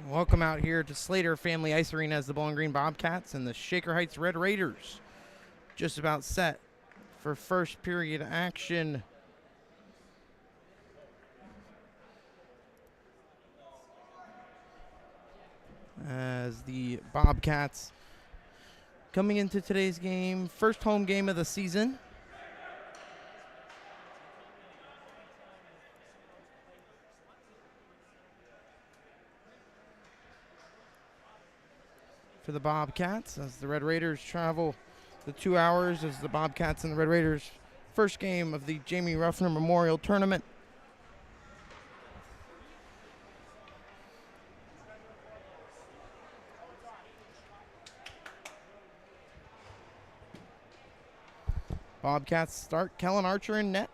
Welcome out here to Slater Family Ice Arena as the Bowling Green Bobcats and the Shaker Heights Red Raiders just about set for first period action. As the Bobcats coming into today's game, first home game of the season. For the Bobcats as the Red Raiders travel the 2 hours as the Bobcats and the Red Raiders first game of the Jamie Ruffner Memorial Tournament. Bobcats start Kellen Archer in net.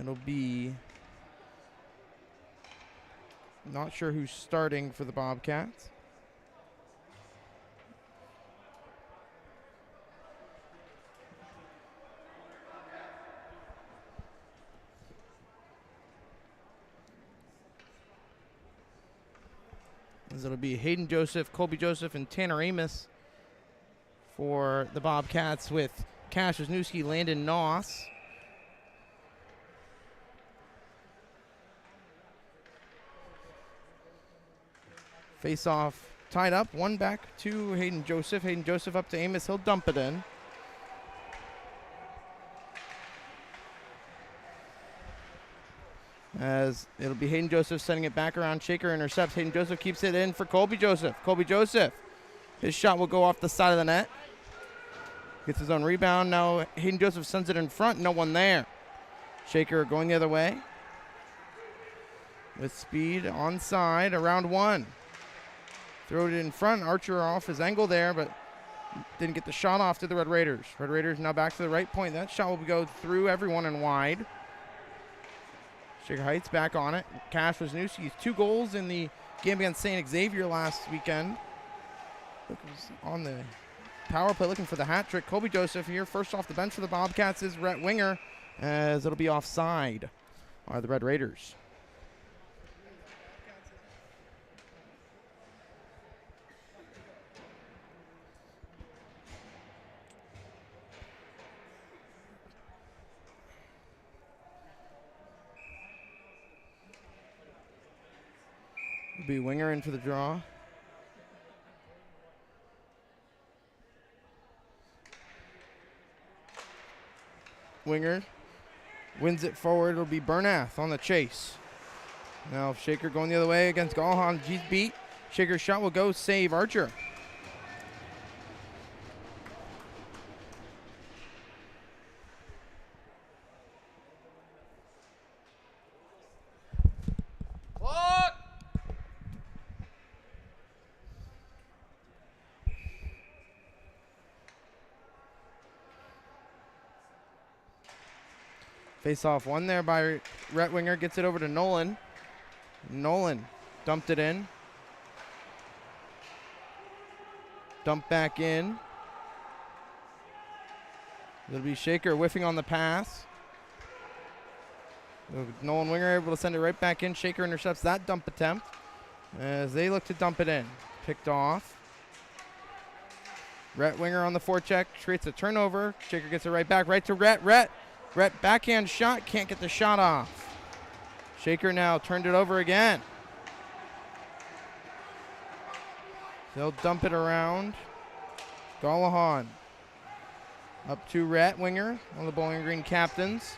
It'll be not sure who's starting for the Bobcats. As it'll be Hayden Joseph, Colby Joseph, and Tanner Amos for the Bobcats with Cash Wisniewski, Landon Noss. Face off tied up, one back to Hayden Joseph. Hayden Joseph up to Amos, he'll dump it in. As it'll be Hayden Joseph sending it back around. Shaker intercepts. Hayden Joseph keeps it in for Colby Joseph. Colby Joseph, his shot will go off the side of the net. Gets his own rebound. Now Hayden Joseph sends it in front. No one there. Shaker going the other way. With speed onside around one. Throw it in front. Archer off his angle there, but didn't get the shot off to the Red Raiders. Red Raiders now back to the right point. That shot will go through everyone and wide. Shaker Heights back on it. Cash Wisniewski's 2 goals in the game against St. Xavier last weekend. On the power play looking for the hat trick. Colby Joseph here first off the bench for the Bobcats is Rhett Winger, as it'll be offside by the Red Raiders. Be Winger in for the draw. Winger wins it forward. It'll be Bernath on the chase. Now Shaker going the other way against Gallhan. He's beat. Shaker's shot will go save Archer. Face off one there by Rhett Winger. Gets it over to Nolan. Nolan dumped it in. Dump back in. It'll be Shaker whiffing on the pass. Nolan Winger able to send it right back in. Shaker intercepts that dump attempt as they look to dump it in. Picked off. Rhett Winger on the forecheck. Creates a turnover. Shaker gets it right back. Right to Rhett. Rhett backhand shot, can't get the shot off. Shaker now turned it over again. They'll dump it around. Gallahan up to Rhett Winger, one of the Bowling Green captains.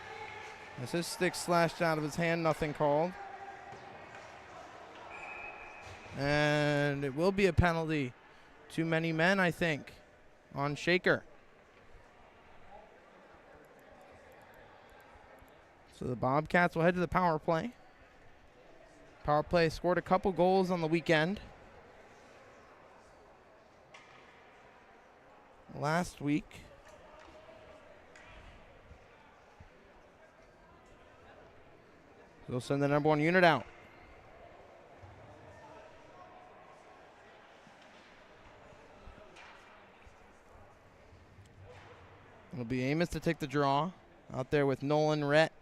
As his stick slashed out of his hand, nothing called. And it will be a penalty. Too many men, I think, on Shaker. So the Bobcats will head to the power play. Power play scored a couple goals on the weekend. Last week. They'll send the number 1 unit out. It'll be Amos to take the draw. Out there with Nolan, Rhett,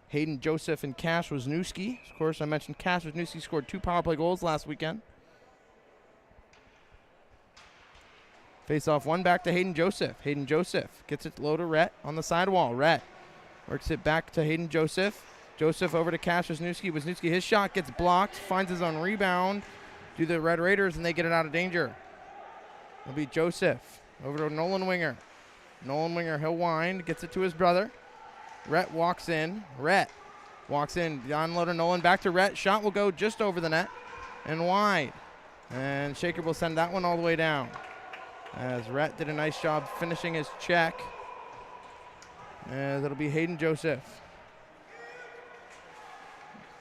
Hayden Joseph, and Cash Wisniewski. Of course, I mentioned Cash Wisniewski scored 2 power play goals last weekend. Face off one back to Hayden Joseph. Hayden Joseph gets it low to Rhett on the sidewall. Rhett works it back to Hayden Joseph. Joseph over to Cash Wisniewski. Wisniewski, his shot gets blocked, finds his own rebound to the Red Raiders, and they get it out of danger. It'll be Joseph over to Nolan Winger. Nolan Winger, he'll wind, gets it to his brother. Rhett walks in. Rhett walks in. Down low to Nolan, back to Rhett. Shot will go just over the net and wide. And Shaker will send that one all the way down. As Rhett did a nice job finishing his check. As it'll be Hayden Joseph.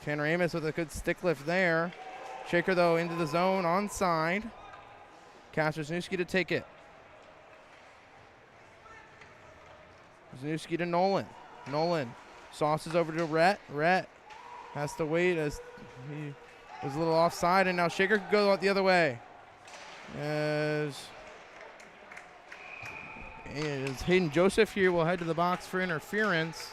Tanner Amos with a good stick lift there. Shaker, though, into the zone, onside. Wisniewski to take it. Wisniewski to Nolan. Nolan sauces over to Rhett. Rhett has to wait as he was a little offside, and now Shaker could go the other way. As Hayden Joseph here will head to the box for interference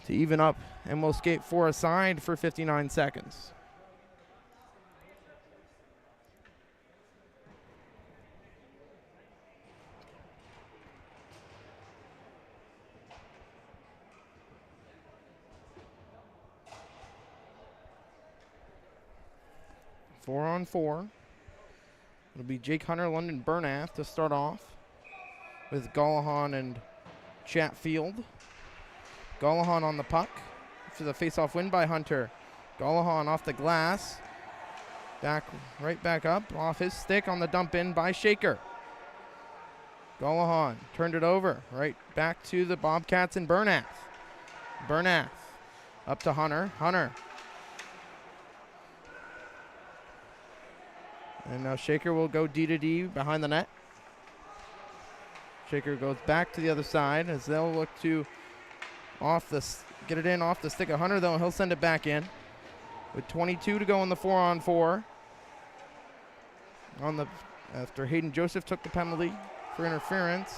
to even up, and will skate 4 aside for 59 seconds. Four on four. It'll be Jake Hunter, London Bernath to start off with Gallahan and Chatfield. Gallahan on the puck for the face-off win by Hunter. Gallahan off the glass. Right back up off his stick on the dump in by Shaker. Gallahan turned it over right back to the Bobcats and Bernath. Bernath up to Hunter. Hunter. And now Shaker will go D to D behind the net. Shaker goes back to the other side as they'll look to get it in off the stick of Hunter, though, and he'll send it back in. With 22 to go in the 4-on-4. After Hayden Joseph took the penalty for interference.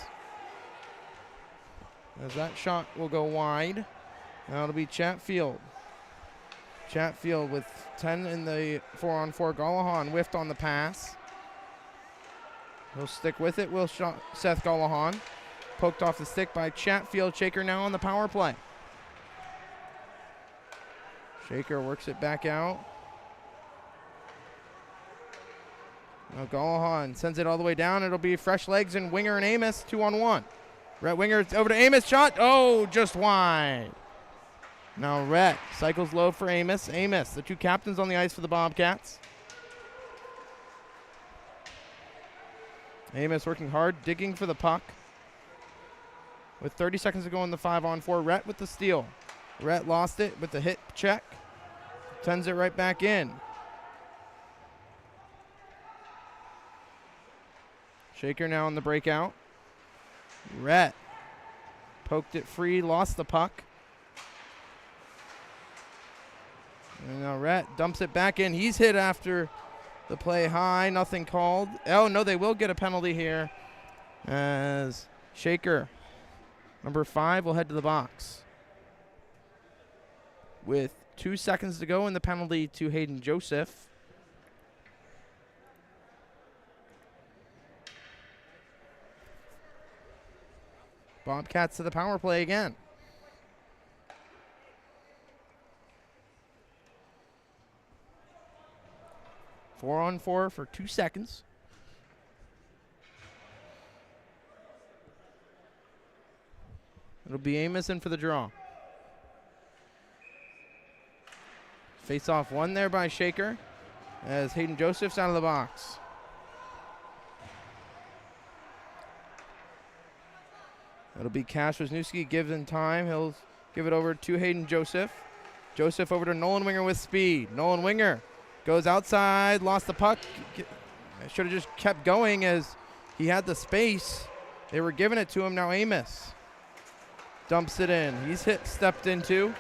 As that shot will go wide. Now it'll be Chatfield. Chatfield with 10 in the 4-on-4. Gallahan whiffed on the pass. He'll stick with it, will Seth Gallahan. Poked off the stick by Chatfield. Shaker now on the power play. Shaker works it back out. Now Gallahan sends it all the way down. It'll be fresh legs and Winger and Amos 2-on-1. Rhett Winger over to Amos. Shot. Oh, just wide. Now Rhett cycles low for Amos. Amos, the two captains on the ice for the Bobcats. Amos working hard, digging for the puck. With 30 seconds to go in the 5-on-4, Rhett with the steal. Rhett lost it with the hit check. Sends it right back in. Shaker now on the breakout. Rhett poked it free, lost the puck. And now Rhett dumps it back in. He's hit after the play high. Nothing called. Oh, no, they will get a penalty here as Shaker, number 5, will head to the box. With 2 seconds to go in the penalty to Hayden Joseph. Bobcats to the power play again. Four on four for 2 seconds. It'll be Amos in for the draw. Face off one there by Shaker as Hayden Joseph's out of the box. It'll be Cash Wisniewski given time. He'll give it over to Hayden Joseph. Joseph over to Nolan Winger with speed. Nolan Winger goes outside, lost the puck. Should have just kept going as he had the space. They were giving it to him. Now Amos dumps it in. He's stepped into.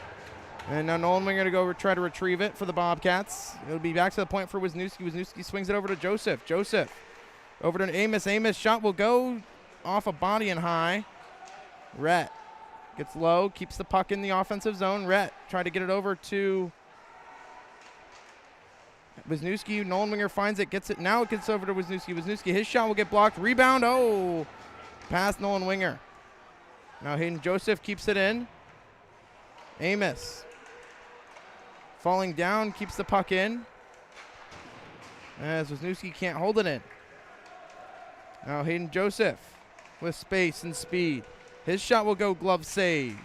And now Nolan Winger to go try to retrieve it for the Bobcats. It'll be back to the point for Wisniewski. Wisniewski swings it over to Joseph. Joseph over to Amos. Amos shot will go off a body and high. Rhett gets low, keeps the puck in the offensive zone. Rhett tried to get it over to Wisniewski, Nolan Winger finds it, gets it. Now it gets over to Wisniewski. Wisniewski, his shot will get blocked. Rebound, oh, past Nolan Winger. Now Hayden Joseph keeps it in. Amos falling down, keeps the puck in. As Wisniewski can't hold it in. Now Hayden Joseph with space and speed. His shot will go glove save.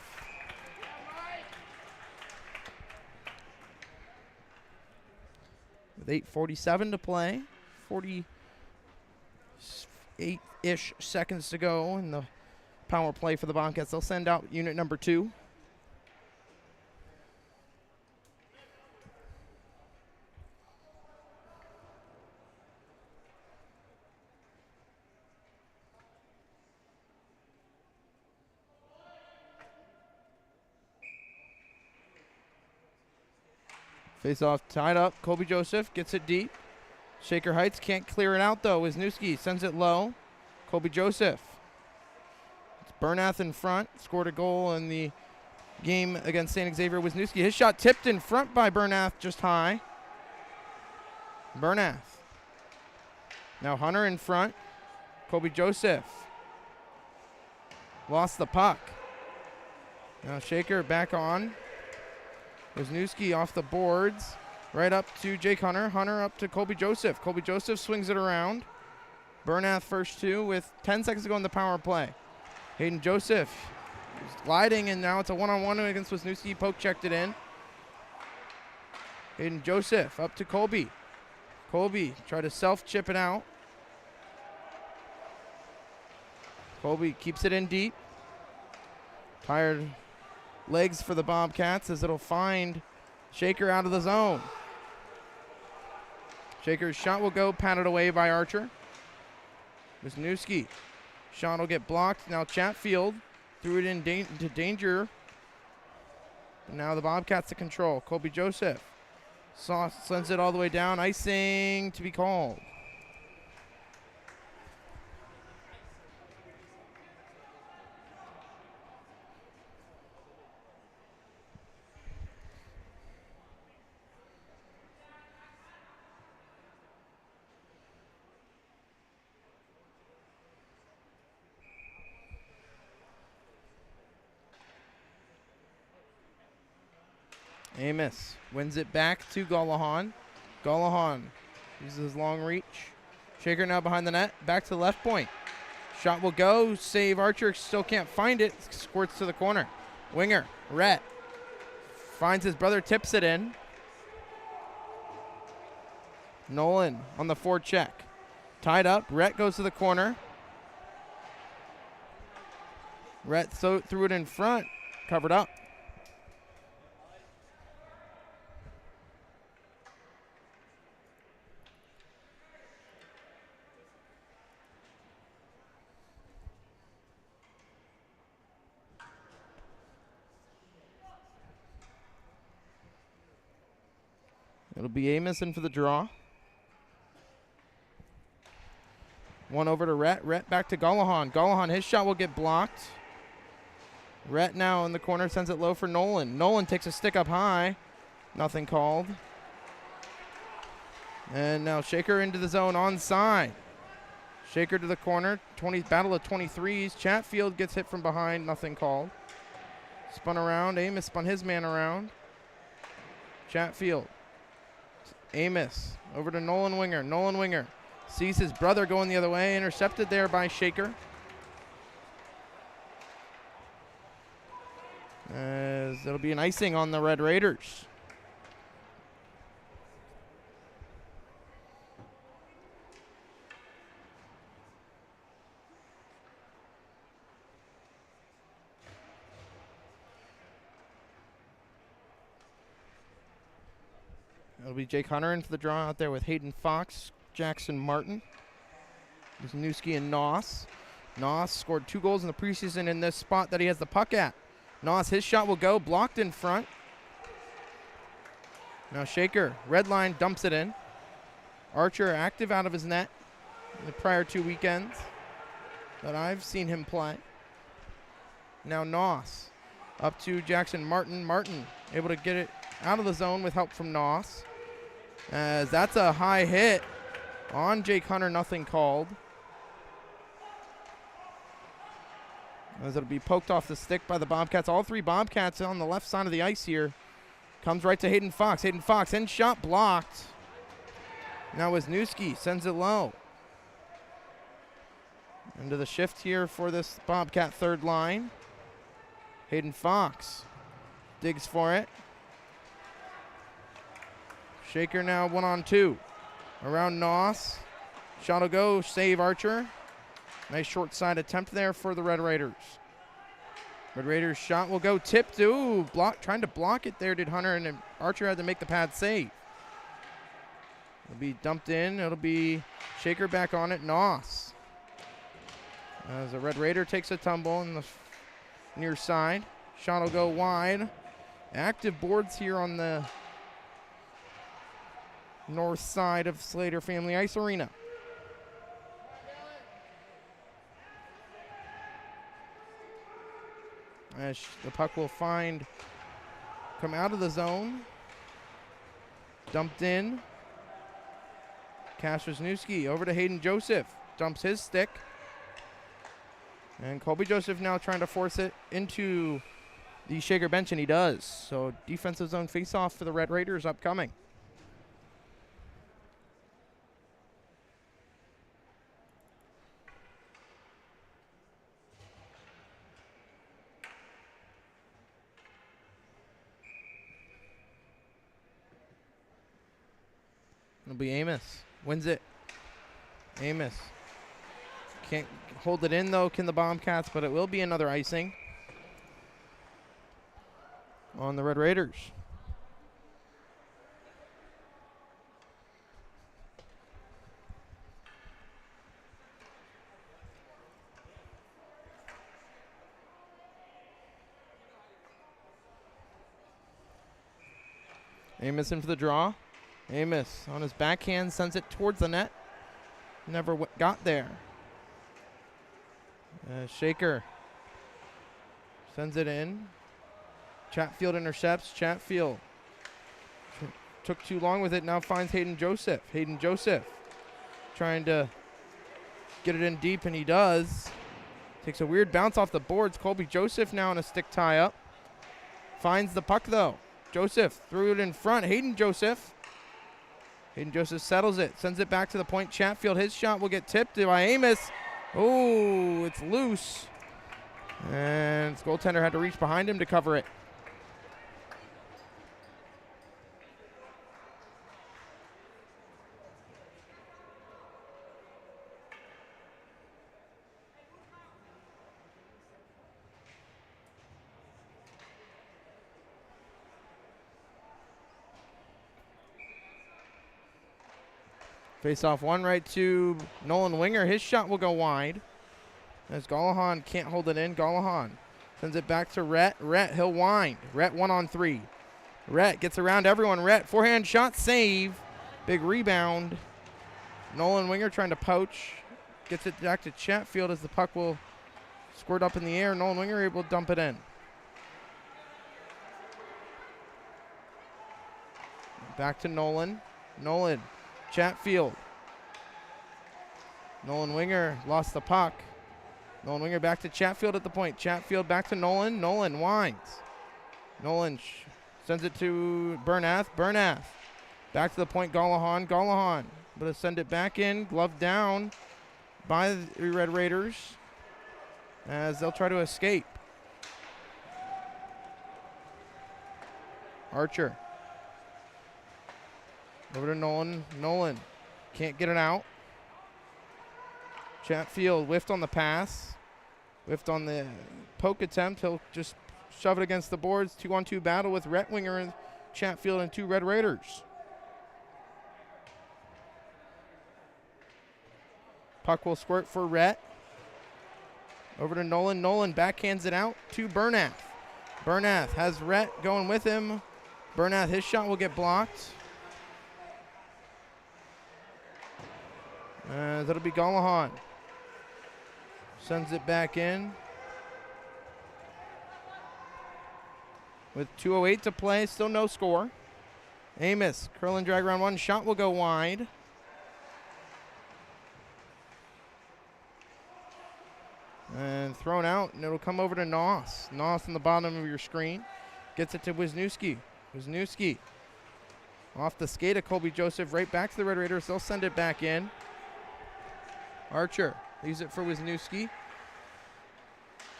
With 8:47 to play, 48-ish seconds to go in the power play for the Bobcats. They'll send out unit number 2. Face off tied up. Colby Joseph gets it deep. Shaker Heights can't clear it out though. Wisniewski sends it low. Colby Joseph. It's Bernath in front. Scored a goal in the game against St. Xavier. Wisniewski. His shot tipped in front by Bernath just high. Bernath. Now Hunter in front. Colby Joseph. Lost the puck. Now Shaker back on. Wisniewski off the boards, right up to Jake Hunter. Hunter up to Colby Joseph. Colby Joseph swings it around. Bernath first 2 with 10 seconds to go in the power play. Hayden Joseph is gliding, and now it's a one-on-one against Wisniewski. Poke checked it in. Hayden Joseph up to Colby. Colby tried to self-chip it out. Colby keeps it in deep. Tired legs for the Bobcats as it'll find Shaker out of the zone. Shaker's shot will go, patted away by Archer. Wisniewski. Shot will get blocked. Now Chatfield threw it into danger. And now the Bobcats to control. Colby Joseph sends it all the way down. Icing to be called. Amos wins it back to Golahan. Golahan uses his long reach. Shaker now behind the net. Back to the left point. Shot will go. Save. Archer still can't find it. Squirts to the corner. Winger. Rhett finds his brother. Tips it in. Nolan on the forecheck. Tied up. Rhett goes to the corner. Rhett threw it in front. Covered up. It'll be Amos in for the draw. One over to Rhett. Rhett back to Golahan. Golahan, his shot will get blocked. Rhett now in the corner, sends it low for Nolan. Nolan takes a stick up high. Nothing called. And now Shaker into the zone onside. Shaker to the corner. Battle of 23s. Chatfield gets hit from behind. Nothing called. Spun around. Amos spun his man around. Chatfield. Amos over to Nolan Winger. Nolan Winger sees his brother going the other way. Intercepted there by Shaker. As it'll be an icing on the Red Raiders. It'll be Jake Hunter in for the draw out there with Hayden Fox, Jackson Martin, Wisniewski, and Noss. Noss scored 2 goals in the preseason in this spot that he has the puck at. Noss, his shot will go, blocked in front. Now Shaker, red line, dumps it in. Archer active out of his net in the prior 2 weekends that I've seen him play. Now Noss up to Jackson Martin. Martin able to get it out of the zone with help from Noss. as that's a high hit on Jake Hunter, nothing called. As it'll be poked off the stick by the Bobcats. All three Bobcats on the left side of the ice here. Comes right to Hayden Fox. Hayden Fox, end shot blocked. Now Wisniewski sends it low. Into the shift here for this Bobcat third line. Hayden Fox digs for it. Shaker now 1-on-2. Around Noss. Shot will go, save Archer. Nice short side attempt there for the Red Raiders. Red Raiders shot will go tipped. Ooh, trying to block it there did Hunter, and then Archer had to make the pad save. It'll be dumped in. It'll be Shaker back on it. Noss. As a Red Raider takes a tumble in the near side. Shot will go wide. Active boards here on the north side of Slater Family Ice Arena. As the puck will come out of the zone. Dumped in. Wisniewski over to Hayden Joseph. Dumps his stick. And Colby Joseph now trying to force it into the Shaker bench, and he does. So defensive zone face-off for the Red Raiders upcoming. It'll be Amos. Wins it. Amos. Can't hold it in, though, can the Bobcats, but it will be another icing on the Red Raiders. Amos in for the draw. Amos on his backhand sends it towards the net. Never got there. Shaker sends it in. Chatfield intercepts. Chatfield took too long with it. Now finds Hayden Joseph. Hayden Joseph trying to get it in deep, and he does. Takes a weird bounce off the boards. Colby Joseph now in a stick tie-up. Finds the puck, though. Joseph threw it in front. Hayden Joseph. Hayden Joseph settles it. Sends it back to the point. Chatfield, his shot will get tipped by Amos. Oh, it's loose. And his goaltender had to reach behind him to cover it. Face off one right to Nolan Winger. His shot will go wide. As Gallahan can't hold it in. Gallahan sends it back to Rhett. Rhett, he'll wind. Rhett 1-on-3. Rhett gets around everyone. Rhett, forehand shot, save. Big rebound. Nolan Winger trying to poach. Gets it back to Chatfield as the puck will squirt up in the air. Nolan Winger able to dump it in. Back to Nolan. Nolan. Chatfield. Nolan Winger lost the puck. Nolan Winger back to Chatfield at the point. Chatfield back to Nolan. Nolan winds. Nolan sends it to Bernath. Bernath back to the point. Gallahan. Gallahan. But send it back in. Glove down by the Red Raiders as they'll try to escape. Archer. Over to Nolan. Nolan can't get it out. Chatfield whiffed on the pass. Whiffed on the poke attempt. He'll just shove it against the boards. 2-on-2 battle with Rhett Winger and Chatfield and two Red Raiders. Puck will squirt for Rhett. Over to Nolan. Nolan backhands it out to Bernath. Bernath has Rhett going with him. Bernath, his shot will get blocked. That'll be Gallahan. Sends it back in. With 2:08 to play, still no score. Amos, curl and drag round one. Shot will go wide. And thrown out, and it'll come over to Noss. Noss on the bottom of your screen. Gets it to Wisniewski. Wisniewski off the skate of Colby Joseph, right back to the Red Raiders. They'll send it back in. Archer leaves it for Wisniewski.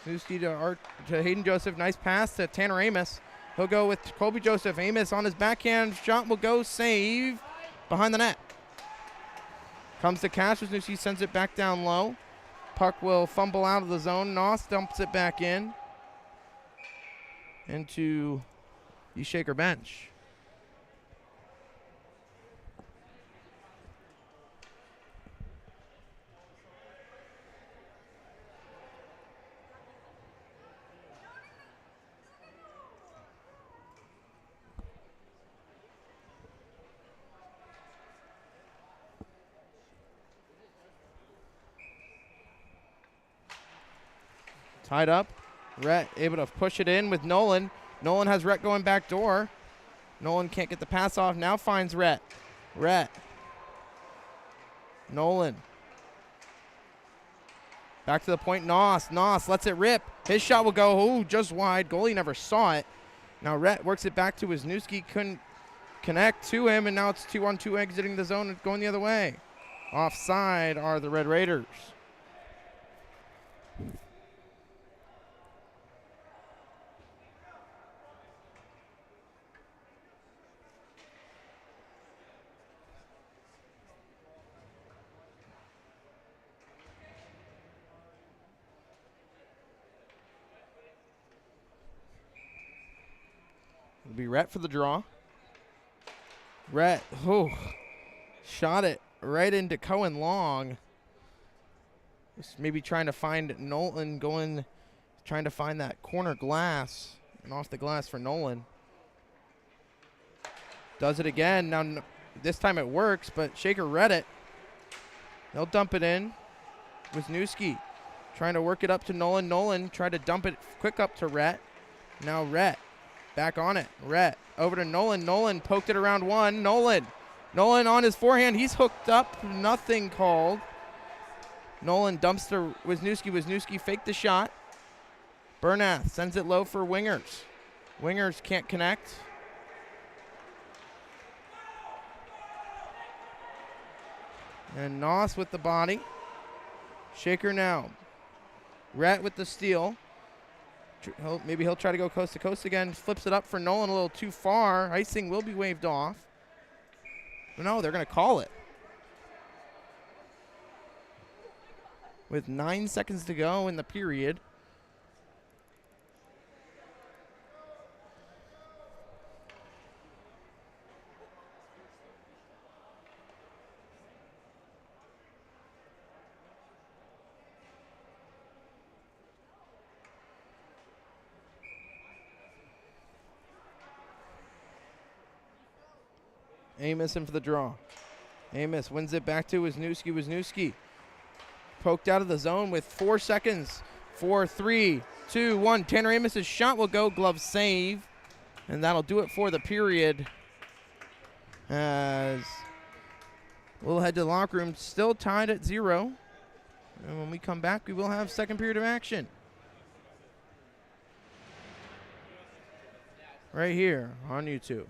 Wisniewski to Hayden Joseph. Nice pass to Tanner Amos. He'll go with Colby Joseph. Amos on his backhand. Shot will go. Save behind the net. Comes to Cash. Wisniewski sends it back down low. Puck will fumble out of the zone. Noss dumps it back in into the Shaker bench. Tied up. Rhett able to push it in with Nolan. Nolan has Rhett going back door. Nolan can't get the pass off. Now finds Rhett. Rhett. Nolan. Back to the point. Noss. Noss lets it rip. His shot will go just wide. Goalie never saw it. Now Rhett works it back to Wisniewski. Couldn't connect to him, and now it's 2-on-2 exiting the zone and going the other way. Offside are the Red Raiders. It'll be Rhett for the draw. Rhett, shot it right into Cohen Long. Just maybe trying to find Nolan trying to find that corner glass, and off the glass for Nolan. Does it again. Now, this time it works, but Shaker read it. They'll dump it in. Wisniewski trying to work it up to Nolan. Nolan tried to dump it quick up to Rhett. Now Rhett back on it. Rhett over to Nolan. Nolan poked it around one. Nolan on his forehand. He's hooked up. Nothing called. Nolan dumps to Wisniewski. Wisniewski faked the shot. Bernath sends it low for Wingers. Wingers can't connect. And Noss with the body. Shaker now. Rhett with the steal. Maybe he'll try to go coast to coast again. Flips it up for Nolan a little too far. Icing will be waved off. No, they're going to call it. With 9 seconds to go in the period. Amos in for the draw. Amos wins it back to Wisniewski. Wisniewski poked out of the zone with 4 seconds. 4, 3, 2, 1. Tanner Amos' shot will go. Glove save. And that'll do it for the period. As we'll head to the locker room, still tied at 0. And when we come back, we will have second period of action. Right here on YouTube.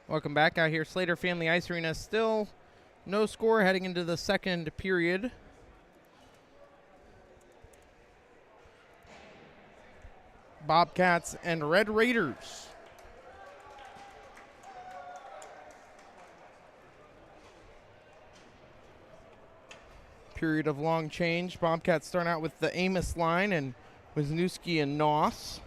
Welcome back out here, Slater Family Ice Arena. Still no score heading into the second period. Bobcats and Red Raiders. Period of long change. Bobcats starting out with the Amos line and Wisniewski and Noss.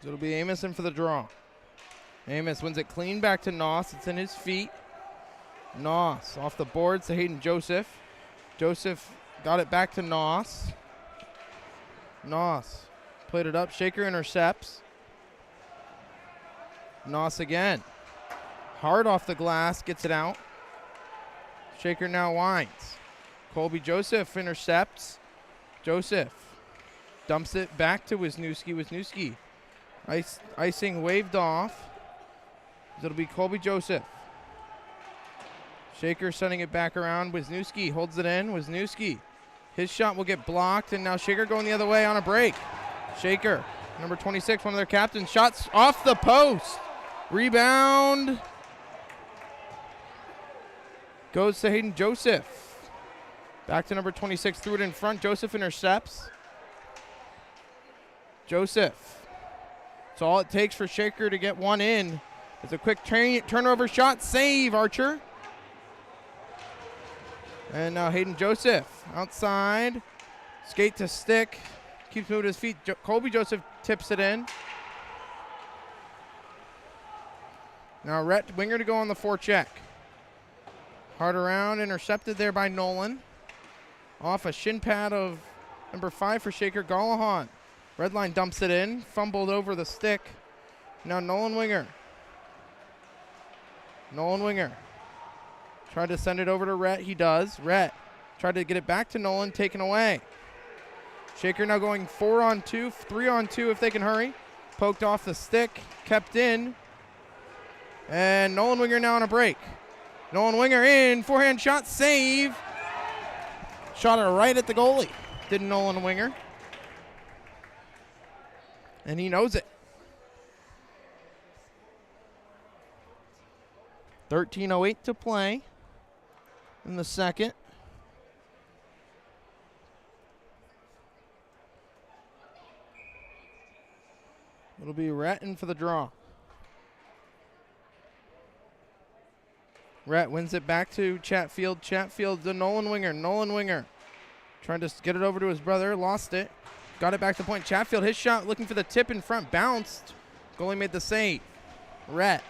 So it'll be Amos in for the draw. Amos wins it clean back to Noss. It's in his feet. Noss off the boards to Hayden Joseph. Joseph got it back to Noss. Noss played it up. Shaker intercepts. Noss again. Hard off the glass. Gets it out. Shaker now winds. Colby Joseph intercepts. Joseph dumps it back to Wisniewski. Wisniewski. Icing waved off. It'll be Colby Joseph. Shaker sending it back around. Wisniewski holds it in. Wisniewski. His shot will get blocked, and now Shaker going the other way on a break. Shaker, number 26, one of their captains. Shots off the post. Rebound. Goes to Hayden Joseph. Back to number 26. Threw it in front. Joseph intercepts. Joseph. It's all it takes for Shaker to get one in. It's a quick turnover shot. Save, Archer. And now Hayden Joseph outside. Skate to stick. Keeps moving his feet. Colby Joseph tips it in. Now Rhett Winger to go on the forecheck. Hard around. Intercepted there by Nolan. Off a shin pad of number 5 for Shaker. Gallahan. Redline dumps it in. Fumbled over the stick. Now Nolan Winger. Nolan Winger. Tried to send it over to Rhett. He does. Rhett tried to get it back to Nolan. Taken away. Shaker now going 4-on-2. 3-on-2 if they can hurry. Poked off the stick. Kept in. And Nolan Winger now on a break. Nolan Winger in. Forehand shot. Save. Shot it right at the goalie. Did Nolan Winger. And he knows it. 13:08 to play in the second. It'll be Rhett in for the draw. Rhett wins it back to Chatfield. Chatfield to Nolan Winger. Nolan Winger trying to get it over to his brother. Lost it. Got it back to the point. Chatfield, his shot, looking for the tip in front. Bounced. Goalie made the save. Rhett.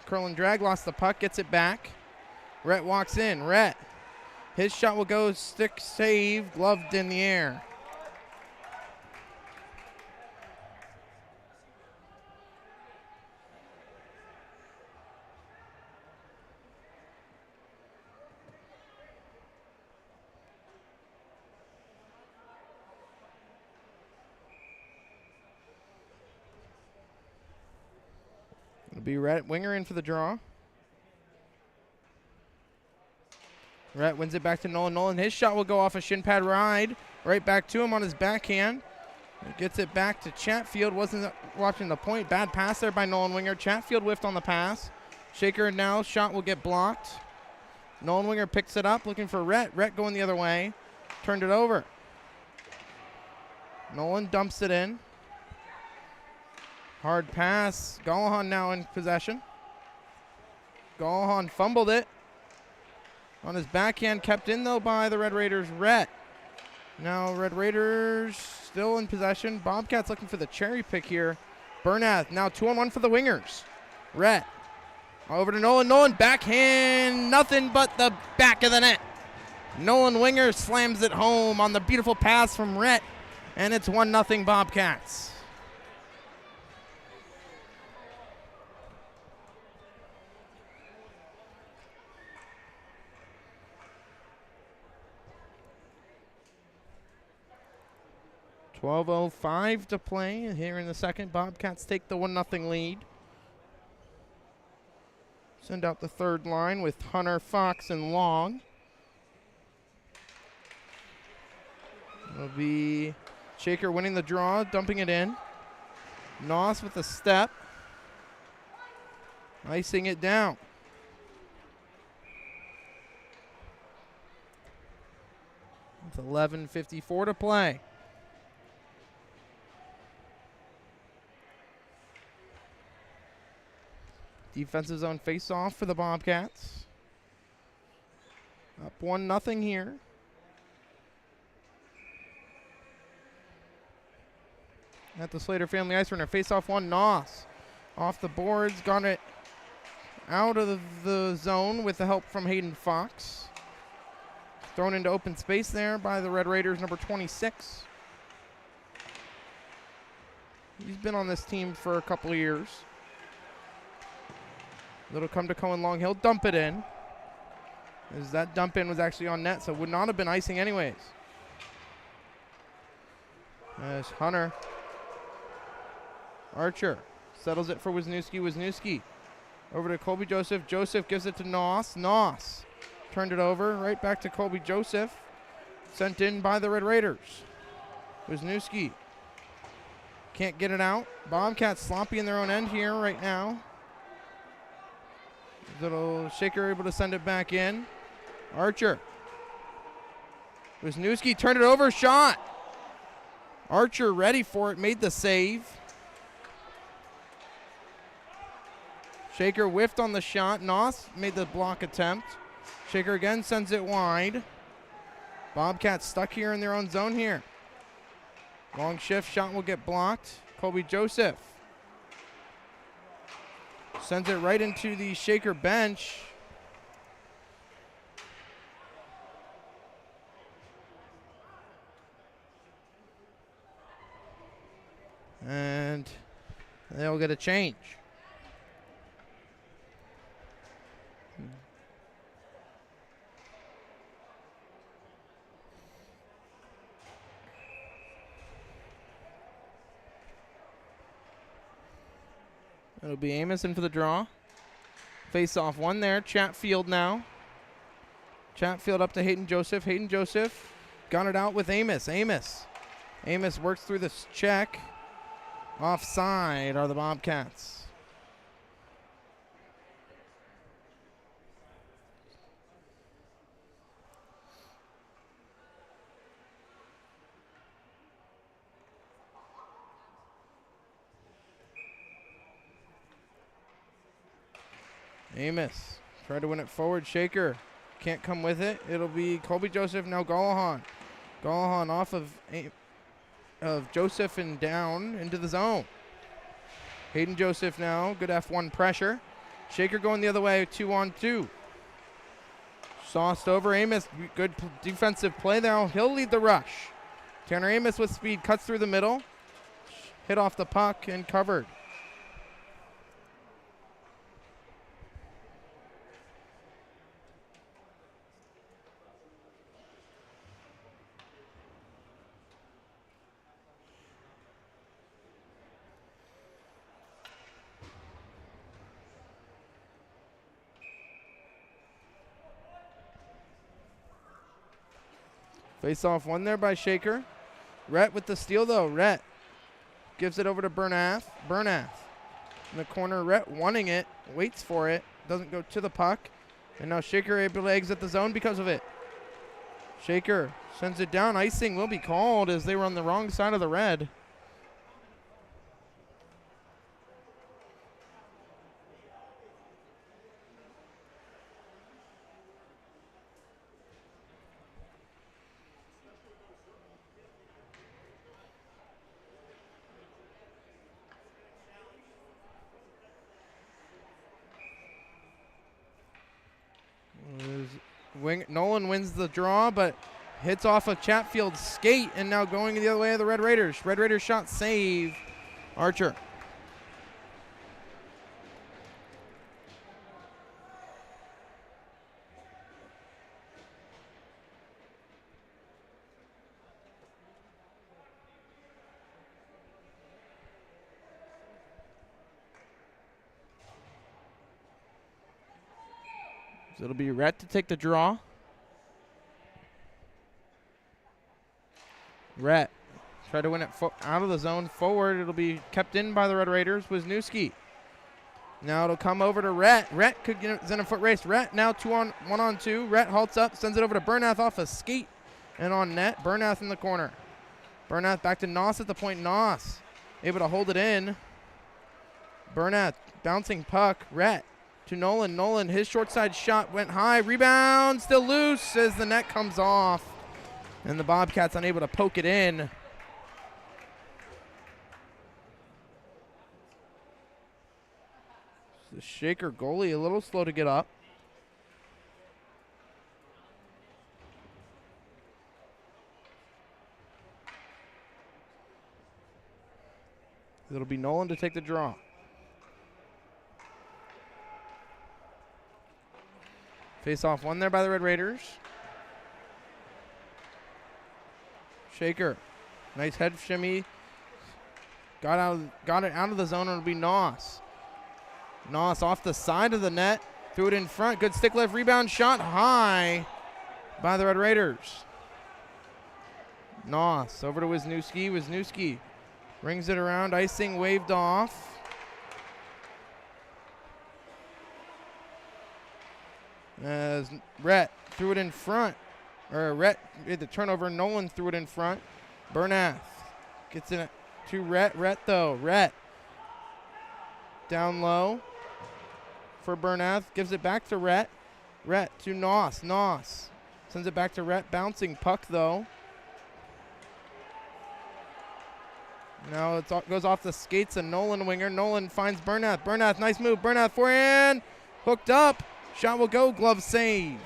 Curl and drag, lost the puck, gets it back. Rhett walks in. Rhett. His shot will go stick save, gloved in the air. It'll be Rhett Winger in for the draw. Rhett wins it back to Nolan. Nolan, his shot will go off a shin pad ride. Right back to him on his backhand. He gets it back to Chatfield. Wasn't watching the point. Bad pass there by Nolan Winger. Chatfield whiffed on the pass. Shaker now. Shot will get blocked. Nolan Winger picks it up, looking for Rhett. Rhett going the other way. Turned it over. Nolan dumps it in. Hard pass. Gallahan now in possession. Gallahan fumbled it. On his backhand, kept in though by the Red Raiders. Rhett. Now Red Raiders still in possession. Bobcats looking for the cherry pick here. Bernath now 2-on-1 for the Wingers. Rhett. Over to Nolan. Nolan backhand. Nothing but the back of the net. Nolan Winger slams it home on the beautiful pass from Rhett. And it's 1-0 Bobcats. 12:05 to play here in the second. Bobcats take the 1-0 lead. Send out the third line with Hunter, Fox, and Long. It'll be Shaker winning the draw, dumping it in. Noss with a step. Icing it down. With 11:54 to play. Defensive zone face-off for the Bobcats. Up 1-0 here. At the Slater family ice runner, face-off one, Noss. Off the boards, got it out of the zone with the help from Hayden Fox. Thrown into open space there by the Red Raiders, number 26. He's been on this team for a couple of years. It'll come to Cohen Long. He'll dump it in. As that dump in was actually on net, so it would not have been icing anyways. As Hunter. Archer settles it for Wisniewski. Wisniewski over to Colby Joseph. Joseph gives it to Noss. Noss turned it over right back to Colby Joseph. Sent in by the Red Raiders. Wisniewski can't get it out. Bobcats sloppy in their own end here right now. Little Shaker able to send it back in. Archer. Wisniewski turned it over. Shot. Archer ready for it. Made the save. Shaker whiffed on the shot. Noss made the block attempt. Shaker again sends it wide. Bobcats stuck here in their own zone here. Long shift shot will get blocked. Colby Joseph sends it right into the Shaker bench. And they'll get a change. It'll be Amos in for the draw. Face off one there. Chatfield now. Chatfield up to Hayden Joseph. Hayden Joseph got it out with Amos. Amos works through this check. Offside are the Bobcats. Amos tried to win it forward. Shaker can't come with it. It'll be Colby Joseph, now Gallahan. Gallahan off of Joseph and down into the zone. Hayden Joseph now, good F1 pressure. Shaker going the other way, 2-on-2. Sauced over Amos, good defensive play there. He'll lead the rush. Tanner Amos with speed, cuts through the middle. Hit off the puck and covered. Face off one there by Shaker. Rhett with the steal though. Rhett gives it over to Bernath. Bernath in the corner. Rhett wanting it. Waits for it. Doesn't go to the puck. And now Shaker able to exit the zone because of it. Shaker sends it down. Icing will be called as they were on the wrong side of the red. Nolan wins the draw, but hits off of Chatfield's skate, and now going the other way of the Red Raiders. Red Raiders shot save. Archer. So it'll be Rhett to take the draw. Rhett try to win it out of the zone forward. It'll be kept in by the Red Raiders. Wisniewski. Now it'll come over to Rhett. Rhett could get it in a foot race. Rhett now 1-on-2. Rhett halts up, sends it over to Bernath off a skate and on net. Bernath in the corner. Bernath back to Noss at the point. Noss able to hold it in. Bernath bouncing puck. Rhett to Nolan. Nolan, his short side shot went high. Rebound still loose as the net comes off. And the Bobcats unable to poke it in. The Shaker goalie a little slow to get up. It'll be Nolan to take the draw. Face off one there by the Red Raiders. Shaker, nice head shimmy. Got it out of the zone. It'll be Noss. Noss off the side of the net, threw it in front. Good stick lift, rebound shot high by the Red Raiders. Noss over to Wisniewski. Wisniewski rings it around, icing waved off. As Rhett threw it in front. Rhett made the turnover. Nolan threw it in front. Bernath gets it to Rhett. Rhett though. Rhett down low for Bernath. Gives it back to Rhett. Rhett to Noss. Noss sends it back to Rhett. Bouncing puck though. Now it goes off the skates. A Nolan winger. Nolan finds Bernath. Bernath, nice move. Bernath forehand. Hooked up. Shot will go. Glove save.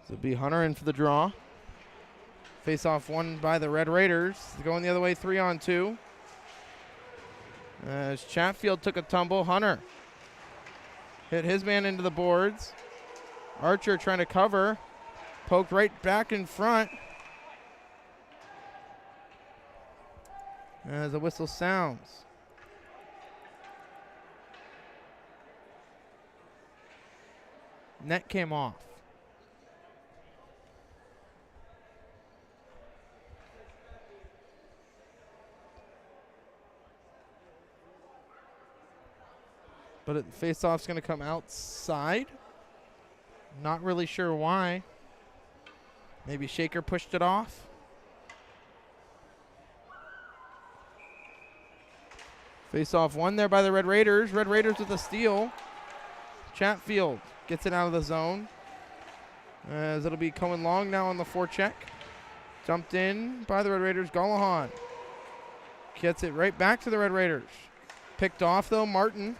So it'll be Hunter in for the draw. Face off one by the Red Raiders. Going the other way, 3-on-2. As Chatfield took a tumble, Hunter hit his man into the boards. Archer trying to cover. Poked right back in front. As the whistle sounds. Net came off. But the face-off's going to come outside. Not really sure why. Maybe Shaker pushed it off. Face-off one there by the Red Raiders. Red Raiders with a steal. Chatfield gets it out of the zone. As it'll be Cohen Long now on the forecheck. Jumped in by the Red Raiders. Golahan gets it right back to the Red Raiders. Picked off though, Martin.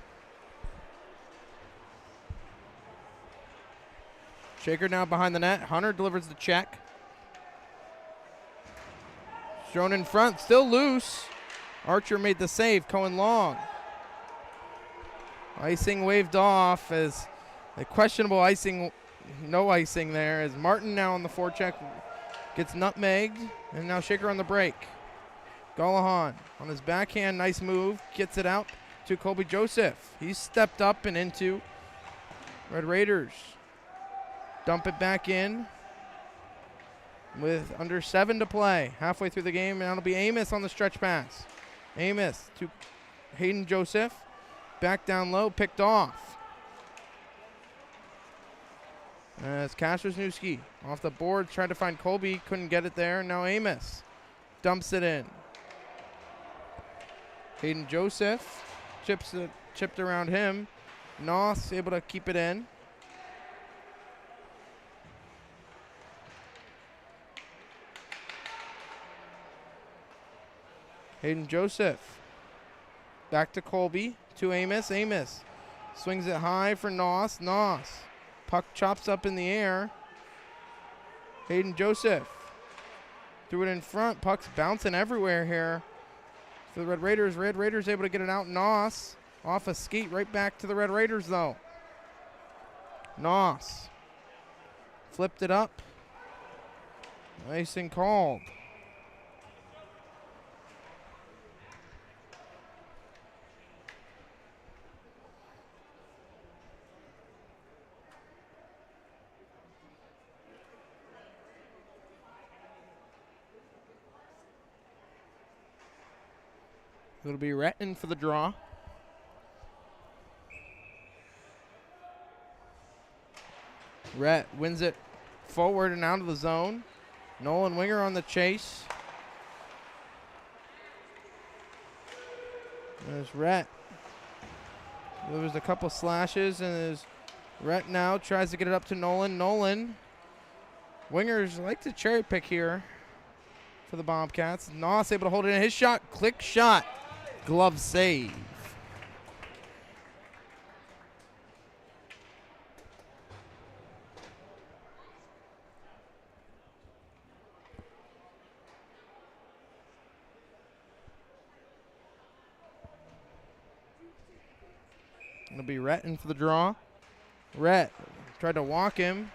Shaker now behind the net. Hunter delivers the check. Thrown in front, still loose. Archer made the save. Cohen Long. Icing waved off as a questionable icing, no icing there. As Martin now on the forecheck gets nutmegged, and now Shaker on the break. Golahan on his backhand, nice move, gets it out to Colby Joseph. He's stepped up and into Red Raiders. Dump it back in with under 7 to play. Halfway through the game, and it'll be Amos on the stretch pass. Amos to Hayden Joseph. Back down low, picked off. As Wisniewski off the board, tried to find Colby, couldn't get it there. Now Amos dumps it in. Hayden Joseph chipped around him. Noss able to keep it in. Hayden Joseph. Back to Colby, to Amos. Amos swings it high for Noss. Noss. Puck chops up in the air. Hayden Joseph threw it in front. Puck's bouncing everywhere here. for the Red Raiders. Red Raiders able to get it out. Noss off a skate right back to the Red Raiders, though. Noss flipped it up. Nice and called. It'll be Retton for the draw. Rhett wins it forward and out of the zone. Nolan Winger on the chase. There's Rhett. There was a couple slashes, and there's Rhett now tries to get it up to Nolan. Nolan. Wingers like to cherry pick here for the Bobcats. Noss able to hold it in. His shot, click shot. Glove save. It'll be Retton for the draw. Rhett tried to walk him.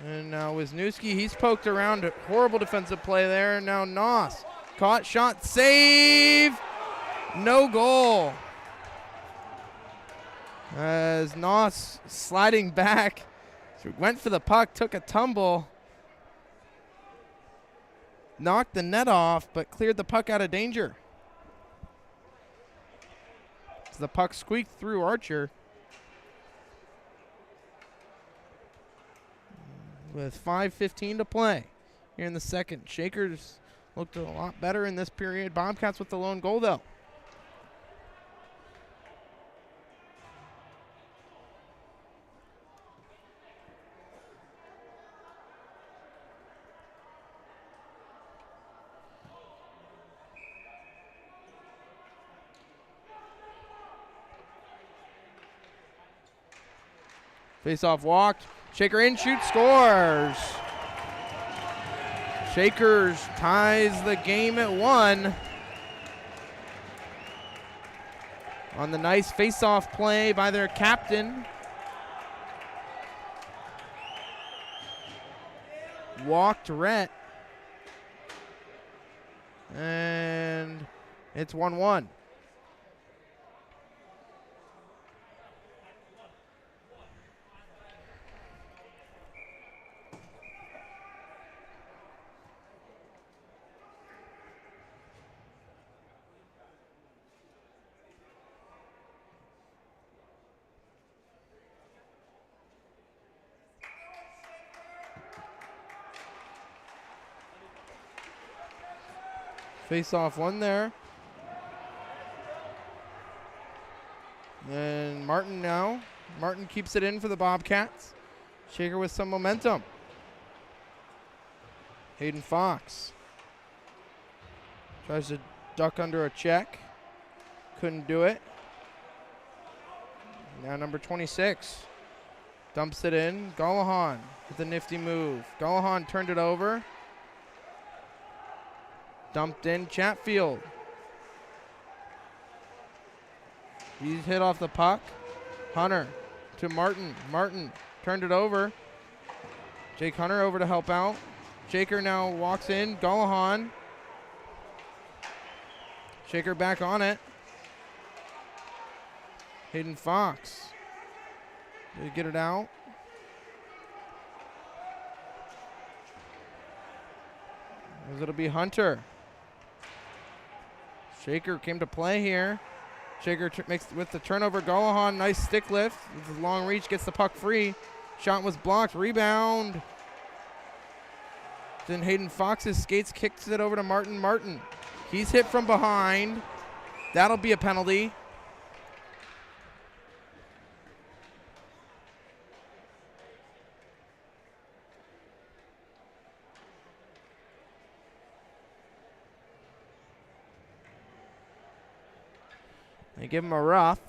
And now Wisniewski, he's poked around. A horrible defensive play there. Now Noss. Caught, shot, save. No goal. As Noss sliding back. Went for the puck, took a tumble. Knocked the net off, but cleared the puck out of danger. The puck squeaked through Archer. With 5:15 to play here in the second. Shakers looked a lot better in this period. Bobcats with the lone goal, though. Face-off walked. Shaker in, shoots, scores. Shakers ties the game at 1. On the nice face-off play by their captain. Walked Rhett. And it's 1-1. Face-off one there. And Martin now. Martin keeps it in for the Bobcats. Shaker with some momentum. Hayden Fox tries to duck under a check. Couldn't do it. Now number 26 dumps it in. Gullahan with a nifty move. Gullahan turned it over. Dumped in Chatfield. He's hit off the puck. Hunter to Martin. Martin turned it over. Jake Hunter over to help out. Shaker now walks in. Gullahan. Shaker back on it. Hayden Fox. Did he get it out? It'll be Hunter. Shaker came to play here. Shaker makes with the turnover. Gullahan, nice stick lift. With a long reach, gets the puck free. Shot was blocked. Rebound. Then Hayden Fox's skates, kicks it over to Martin. Martin. He's hit from behind. That'll be a penalty. They give him a rough.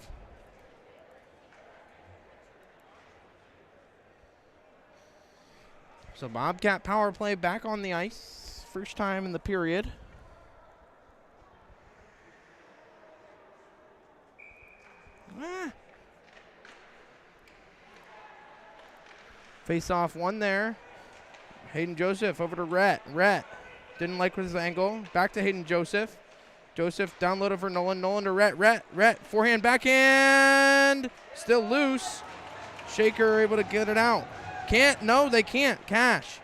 So Bobcat power play back on the ice. First time in the period. Face off one there. Hayden Joseph over to Rhett. Rhett didn't like his angle. Back to Hayden Joseph. Joseph downloaded for Nolan. Nolan to Rhett. Rhett. Forehand, backhand. Still loose. Shaker able to get it out. Can't. No, they can't. Cash.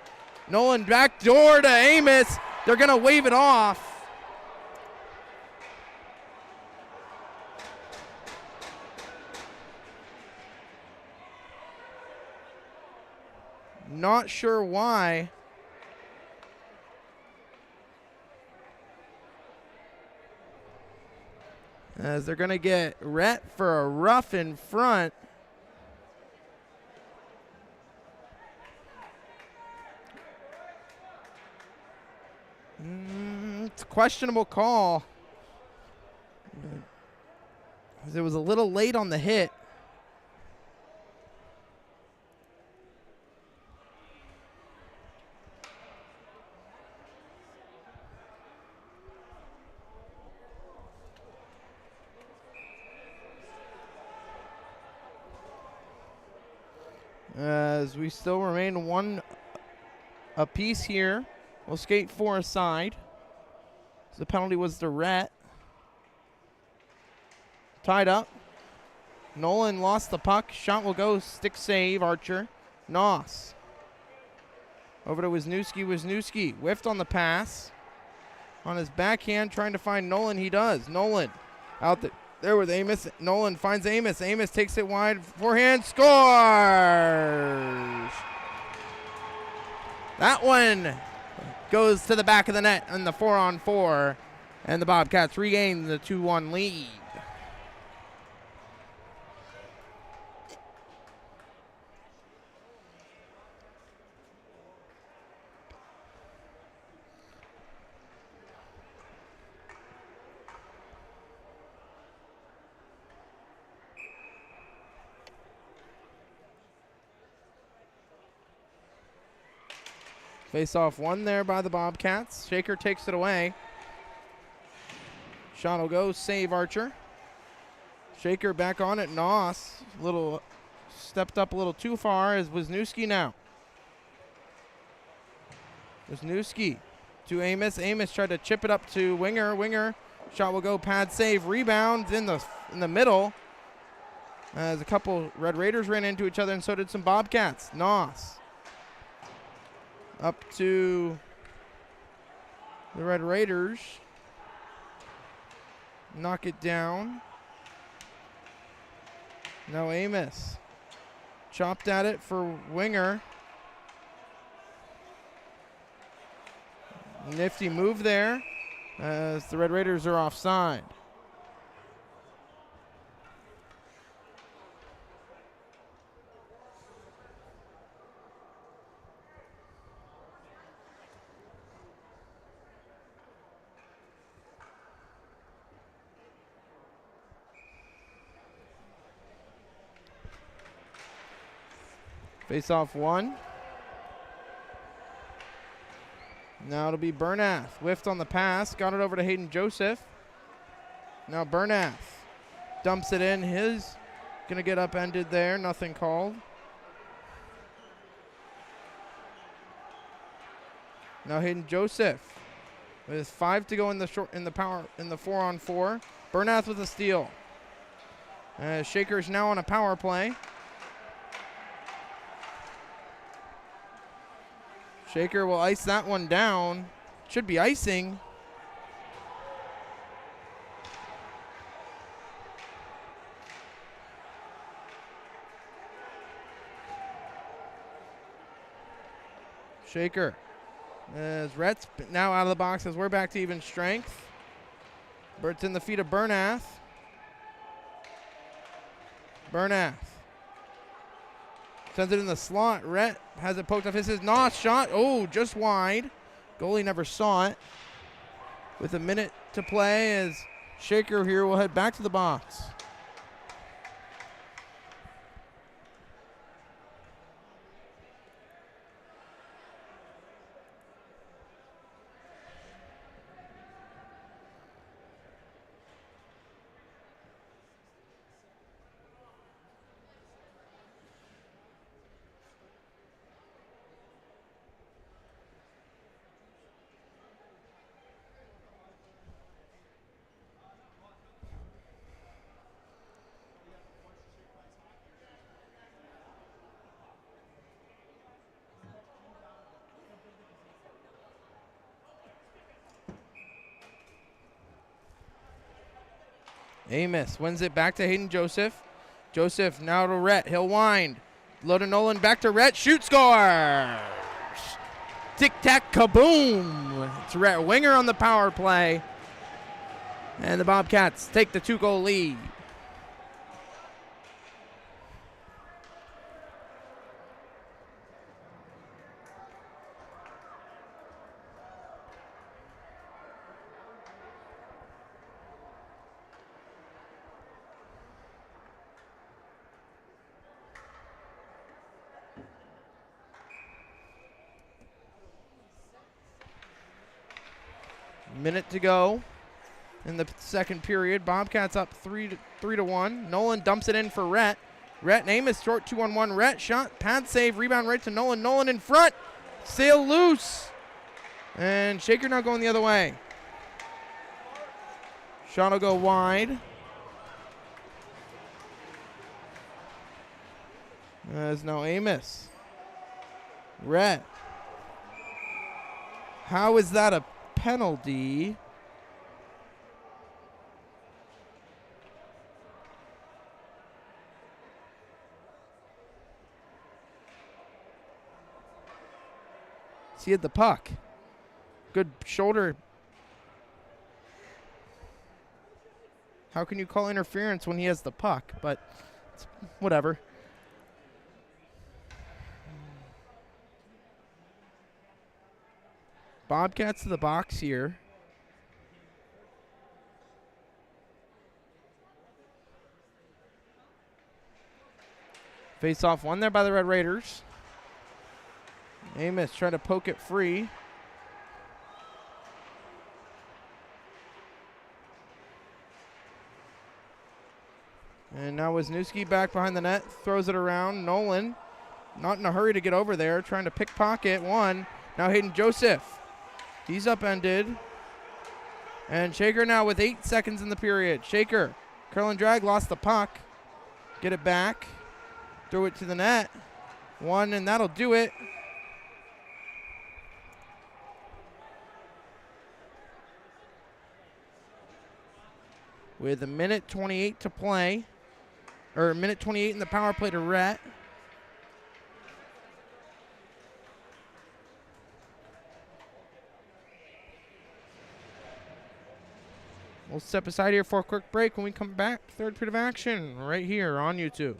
Nolan back door to Amos. They're going to wave it off. Not sure why. As they're going to get Rhett for a rough in front. It's a questionable call. It was a little late on the hit. As we still remain one apiece here. We'll skate 4 aside. So the penalty was to Rhett. Tied up. Nolan lost the puck. Shot will go. Stick save. Archer. Noss. Over to Wisniewski. Wisniewski whiffed on the pass. On his backhand, trying to find Nolan. He does. Nolan out there with Amos. Nolan finds Amos. Amos takes it wide. Forehand. Scores! That one goes to the back of the net in the 4-on-4. And the Bobcats regain the 2-1 lead. Face off one there by the Bobcats. Shaker takes it away. Shot will go. Save Archer. Shaker back on it. Noss. Little stepped up a little too far as Wisniewski now. Wisniewski to Amos. Amos tried to chip it up to Winger. Winger. Shot will go. Pad save. Rebound in the middle. As a couple Red Raiders ran into each other, and so did some Bobcats. Noss. Up to the Red Raiders. Knock it down. Now Amos. Chopped at it for Winger. Nifty move there as the Red Raiders are offside. Face off one. Now it'll be Bernath. Whiffed on the pass. Got it over to Hayden Joseph. Now Bernath dumps it in. His going to get upended there. Nothing called. Now Hayden Joseph with 5 to go in the 4-on-4. Bernath with a steal. Shaker's now on a power play. Shaker will ice that one down. Should be icing. Shaker. As Rhett's now out of the box as we're back to even strength. Bert's in the feet of Bernath. Bernath. Sends it in the slot. Rhett has it poked off. This is Noss shot. Oh, just wide. Goalie never saw it. With a minute to play as Shaker here will head back to the box. Amos wins it back to Hayden Joseph. Joseph now to Rhett. He'll wind. Low to Nolan, back to Rhett. Shoot, scores! Tic-tac, kaboom! It's Rhett Winger on the power play. And the Bobcats take the 2-goal lead. Minute to go in the second period. Bobcats up 3-1. Nolan dumps it in for Rhett. Rhett and Amos short 2-on-1. Rhett shot, pad save, rebound right to Nolan. Nolan in front. Sail loose. And Shaker now going the other way. Shot will go wide. There's no Amos. Rhett. How is that a penalty? He had the puck. Good shoulder. How can you call interference when he has the puck? But it's whatever. Bobcats to the box here. Face off won there by the Red Raiders. Amos trying to poke it free. And now Wisniewski back behind the net, throws it around. Nolan, not in a hurry to get over there, trying to pickpocket one. Now Hayden Joseph, he's upended. And Shaker now with 8 seconds in the period. Shaker, curl and drag, lost the puck. Get it back, throw it to the net. One, and that'll do it. With a minute 28 to play, or a minute 28 in the power play to Rhett. We'll step aside here for a quick break. When we come back, third period of action right here on YouTube.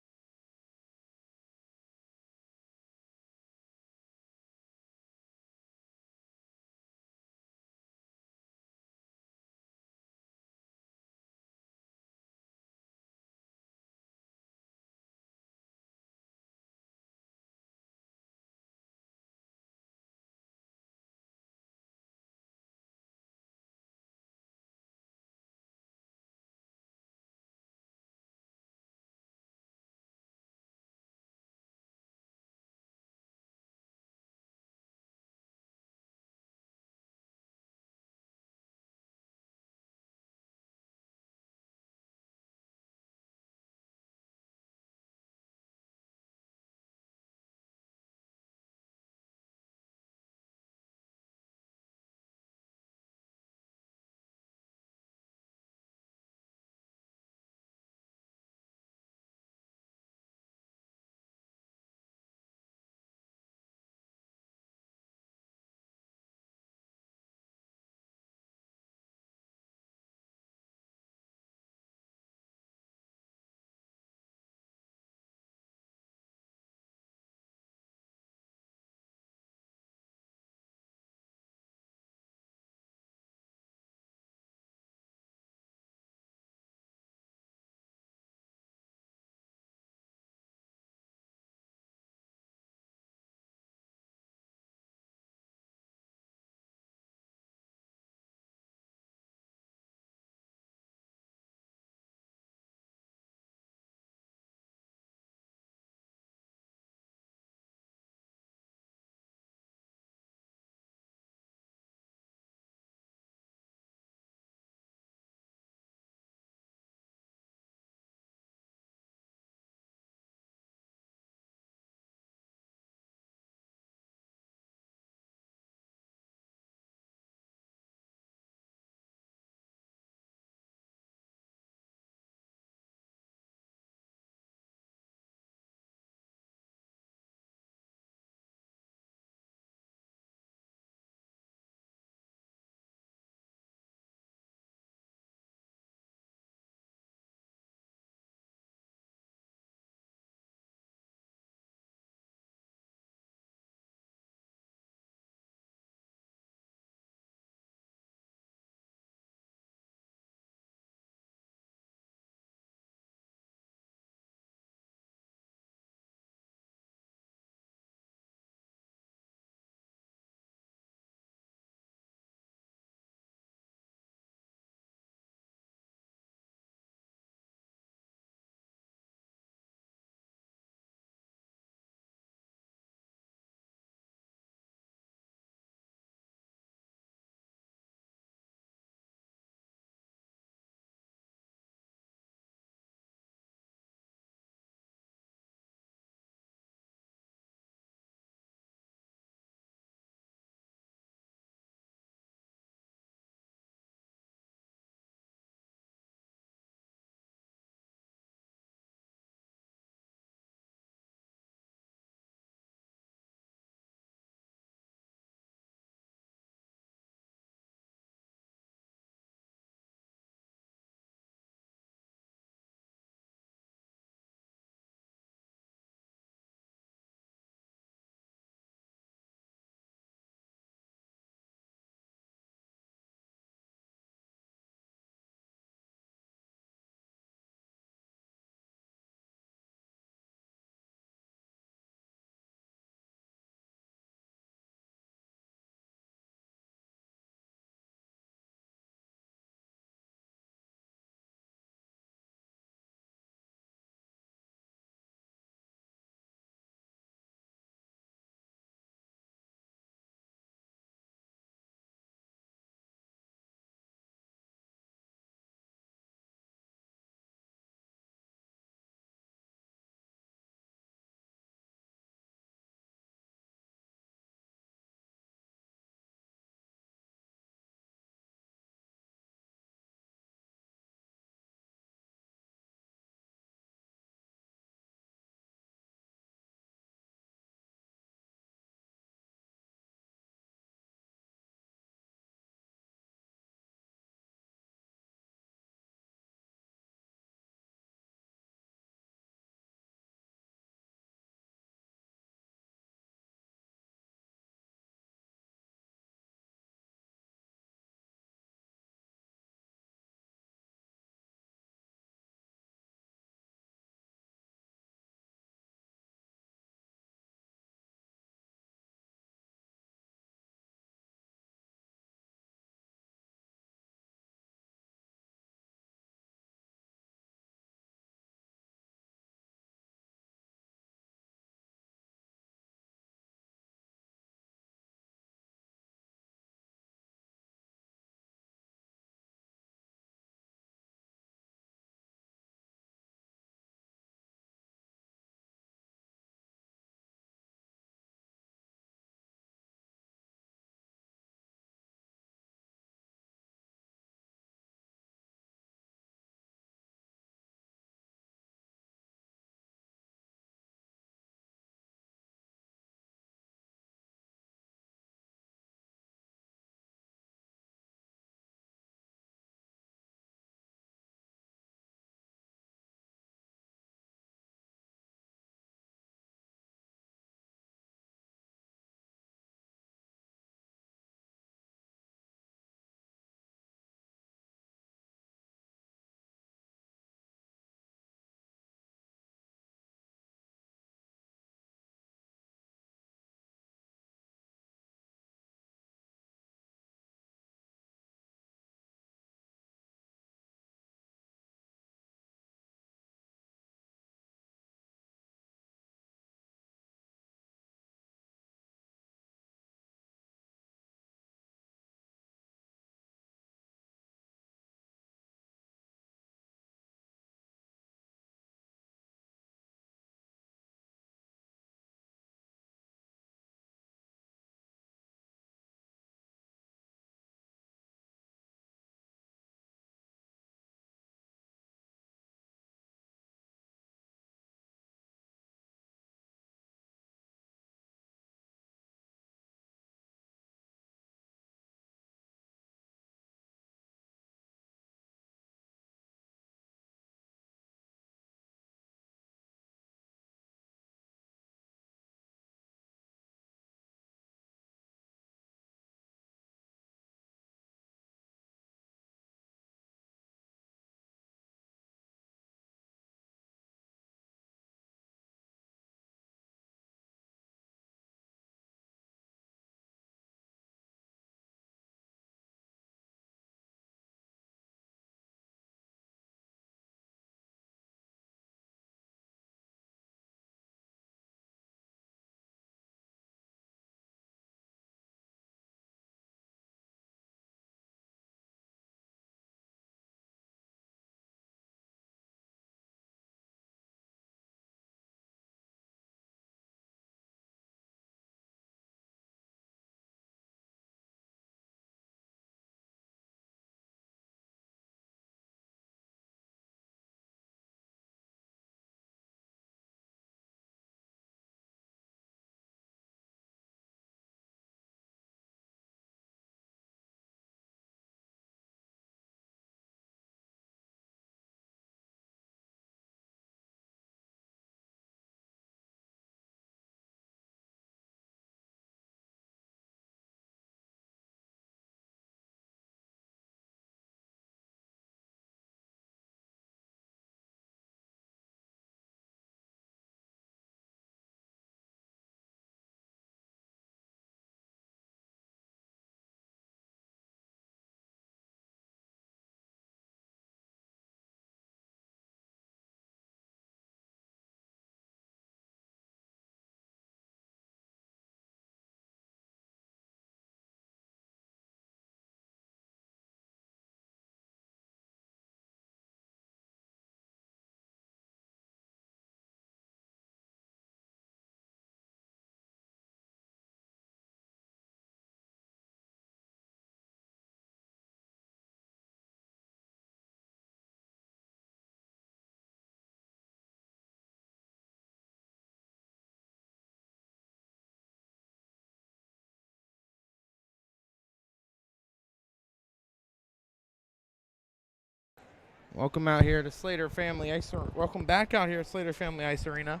Welcome out here to Slater Family Ice. Welcome back out here to Slater Family Ice Arena.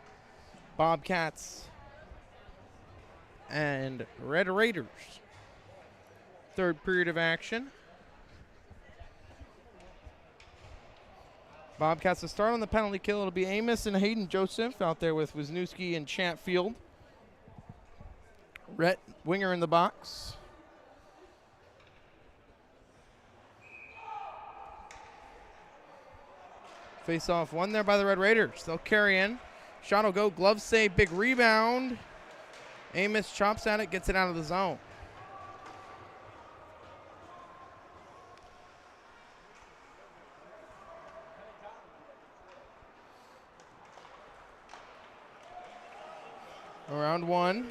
Bobcats and Red Raiders. Third period of action. Bobcats to start on the penalty kill. It'll be Amos and Hayden Joseph out there with Wisniewski and Chatfield. Rhett, winger in the box. Face off one there by the Red Raiders. They'll carry in. Shot will go, glove save, big rebound. Amos chops at it, gets it out of the zone. Around one.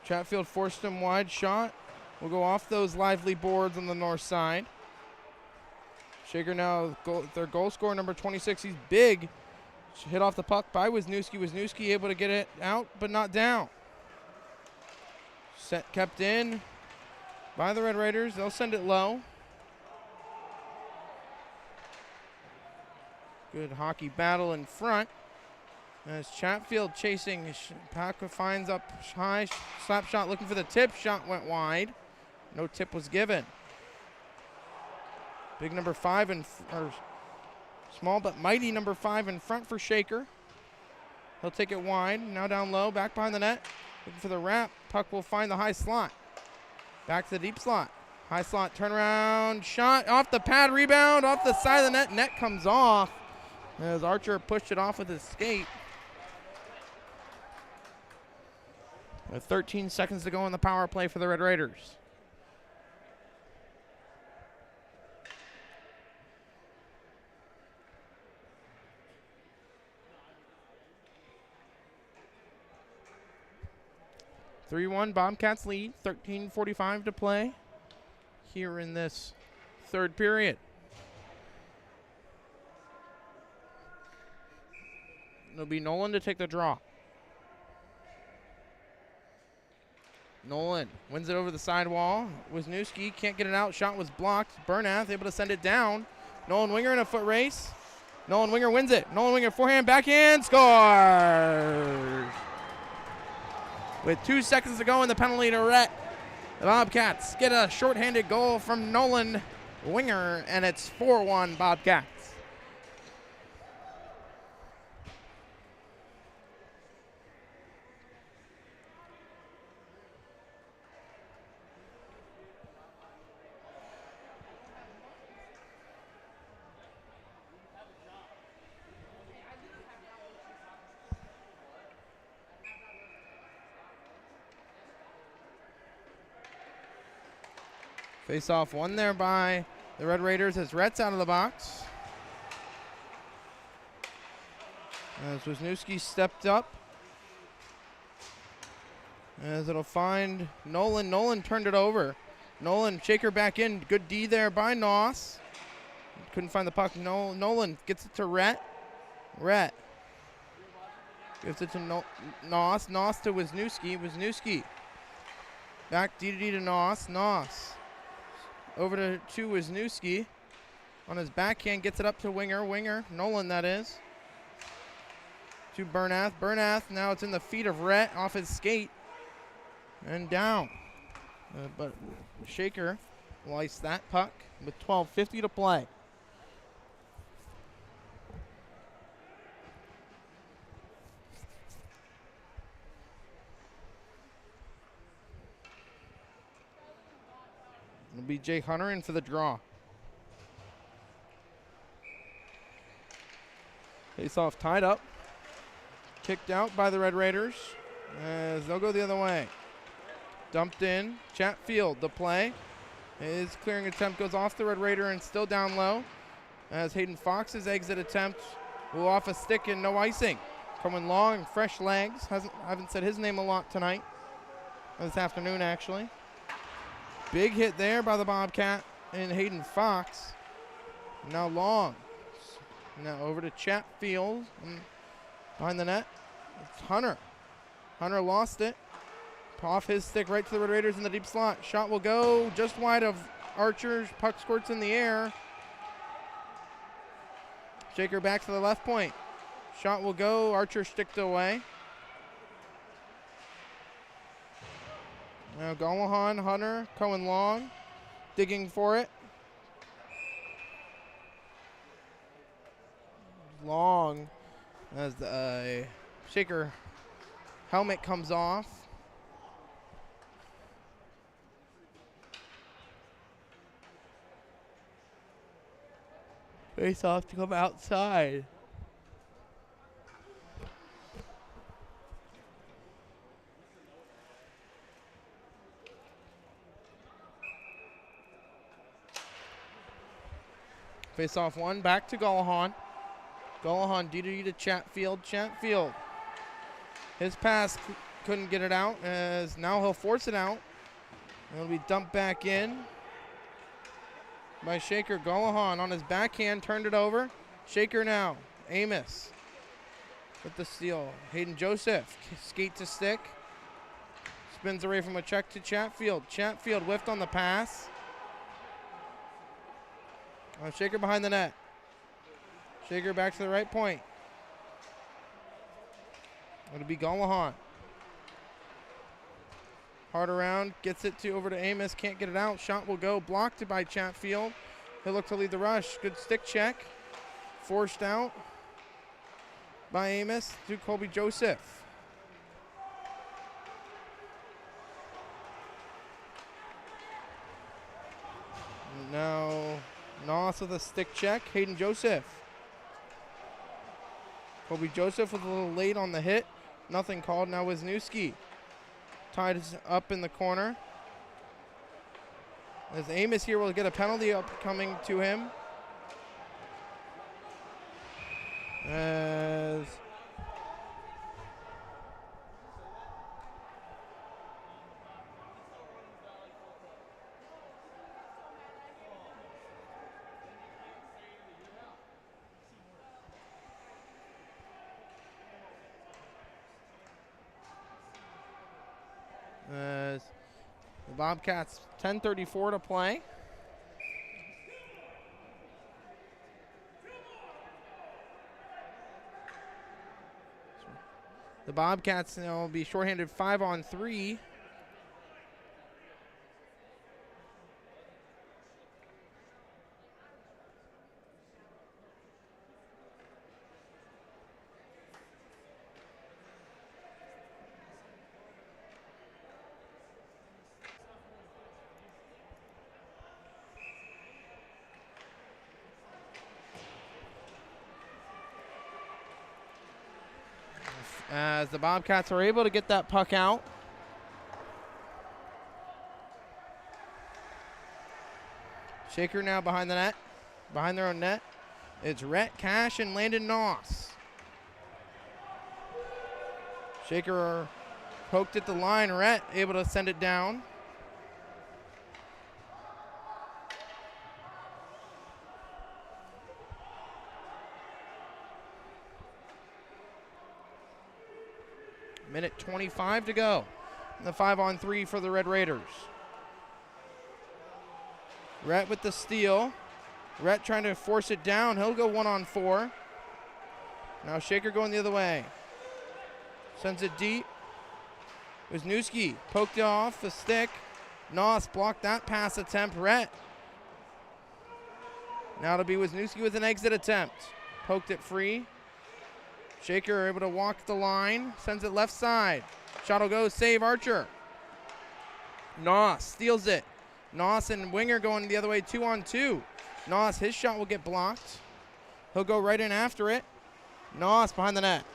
Chatfield forced him wide. Shot will go off those lively boards on the north side. Shaker now, their goal scorer, number 26. He's big. Hit off the puck by Wisniewski. Wisniewski able to get it out, but not down. Set kept in by the Red Raiders. They'll send it low. Good hockey battle in front. As Chatfield chasing, Paco finds up high, slap shot looking for the tip. Shot went wide. No tip was given. Big number 5 or small but mighty number 5 in front for Shaker. He'll take it wide. Now down low, back behind the net. Looking for the wrap. Puck will find the high slot. Back to the deep slot. High slot turnaround. Shot off the pad. Rebound off the side of the net. Net comes off as Archer pushed it off with his skate. With 13 seconds to go on the power play for the Red Raiders. (3-1) Bobcats lead. 13:45 to play here in this third period. It'll be Nolan to take the draw. Nolan wins it over the sidewall. Wisniewski can't get it out. Shot was blocked. Bernath able to send it down. Nolan Winger in a foot race. Nolan Winger wins it. Nolan Winger forehand, backhand, scores! With 2 seconds to go in the penalty to Rhett, the Bobcats get a shorthanded goal from Nolan Winger, and it's 4-1 Bobcats. Face off one there by the Red Raiders as Rhett's out of the box. As Wisniewski stepped up. As it'll find Nolan. Nolan turned it over. Nolan, Shaker back in. Good D there by Noss. Couldn't find the puck. Nolan gets it to Rhett. Rhett gives it to Noss. Noss to Wisniewski. Wisniewski. Back D to D to Noss. Noss. Over to Wisniewski. On his backhand, gets it up to Winger. Winger, Nolan that is. To Bernath. Bernath, now it's in the feet of Rhett off his skate. And down. But Shaker will ice that puck with 12:50 to play. It'll be Jake Hunter in for the draw. Face-off tied up. Kicked out by the Red Raiders as they'll go the other way. Dumped in. Chatfield, the play. His clearing attempt goes off the Red Raider and still down low. As Hayden Fox's exit attempt will off a stick and no icing. Coming long, fresh legs. Haven't said his name a lot tonight. This afternoon, actually. Big hit there by the Bobcat and Hayden Fox. Now long. Now over to Chatfield. Behind the net, it's Hunter. Hunter lost it. Off his stick right to the Red Raiders in the deep slot. Shot will go just wide of Archer's. Puck squirts in the air. Shaker back to the left point. Shot will go. Archer sticked away. Now Golahan, Hunter, Cohen long, digging for it. Long as the Shaker helmet comes off. Face off to come outside. Face off one, back to Golahan. Golahan, DD to Chatfield. Chatfield. His pass couldn't get it out, as now he'll force it out. It'll be dumped back in by Shaker. Golahan on his backhand, turned it over. Shaker now. Amos with the steal. Hayden Joseph, skate to stick. Spins away from a check to Chatfield. Chatfield whiffed on the pass. Shaker behind the net. Shaker back to the right point. It'll be Golahan. Hard around, gets it over to Amos, can't get it out. Shot will go, blocked by Chatfield. He'll look to lead the rush. Good stick check. Forced out by Amos to Colby Joseph. Now Noss with a stick check. Hayden Joseph. Colby Joseph was a little late on the hit. Nothing called. Now Wisniewski tied up in the corner. As Amos here will get a penalty coming to him. As the Bobcats, 10:34 to play. The Bobcats now will be shorthanded 5-on-3. As the Bobcats are able to get that puck out. Shaker now behind the net, behind their own net. It's Rhett Cash and Landon Noss. Shaker poked at the line. Rhett able to send it down. Minute 25 to go. The 5-on-3 for the Red Raiders. Rhett with the steal. Rhett trying to force it down. He'll go 1-on-4. Now Shaker going the other way. Sends it deep. Wisniewski poked it off the stick. Noss blocked that pass attempt. Rhett. Now it'll be Wisniewski with an exit attempt. Poked it free. Shaker able to walk the line, sends it left side. Shot will go, save Archer. Noss steals it. Noss and Winger going the other way, 2-on-2. Noss, his shot will get blocked. He'll go right in after it. Noss behind the net.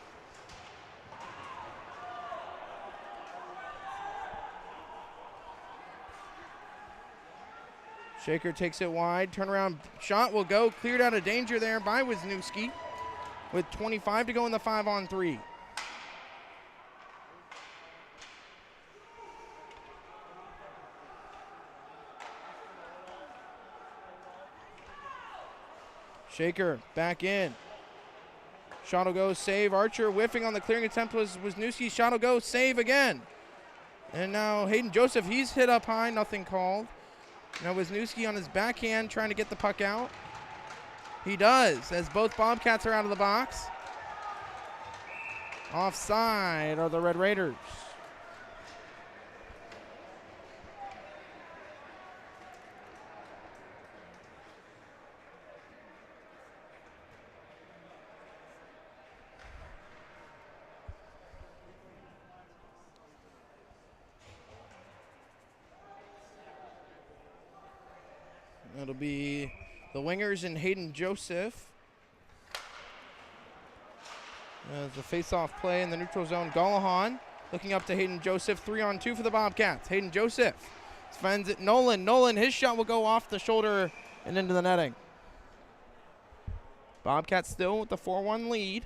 Shaker takes it wide, turnaround shot will go, cleared out of danger there by Wisniewski. With 25 to go in the 5-on-3. Shaker back in. Shot will go, save. Archer whiffing on the clearing attempt was Wisniewski. Shot will go, save again. And now Hayden Joseph, he's hit up high, nothing called. Now Wisniewski on his backhand trying to get the puck out. He does, as both Bobcats are out of the box. Offside are the Red Raiders. It'll be the wingers and Hayden Joseph. As the face-off play in the neutral zone, Gallahan looking up to Hayden Joseph, 3-on-2 for the Bobcats. Hayden Joseph finds it, Nolan. Nolan, his shot will go off the shoulder and into the netting. Bobcats still with the 4-1 lead.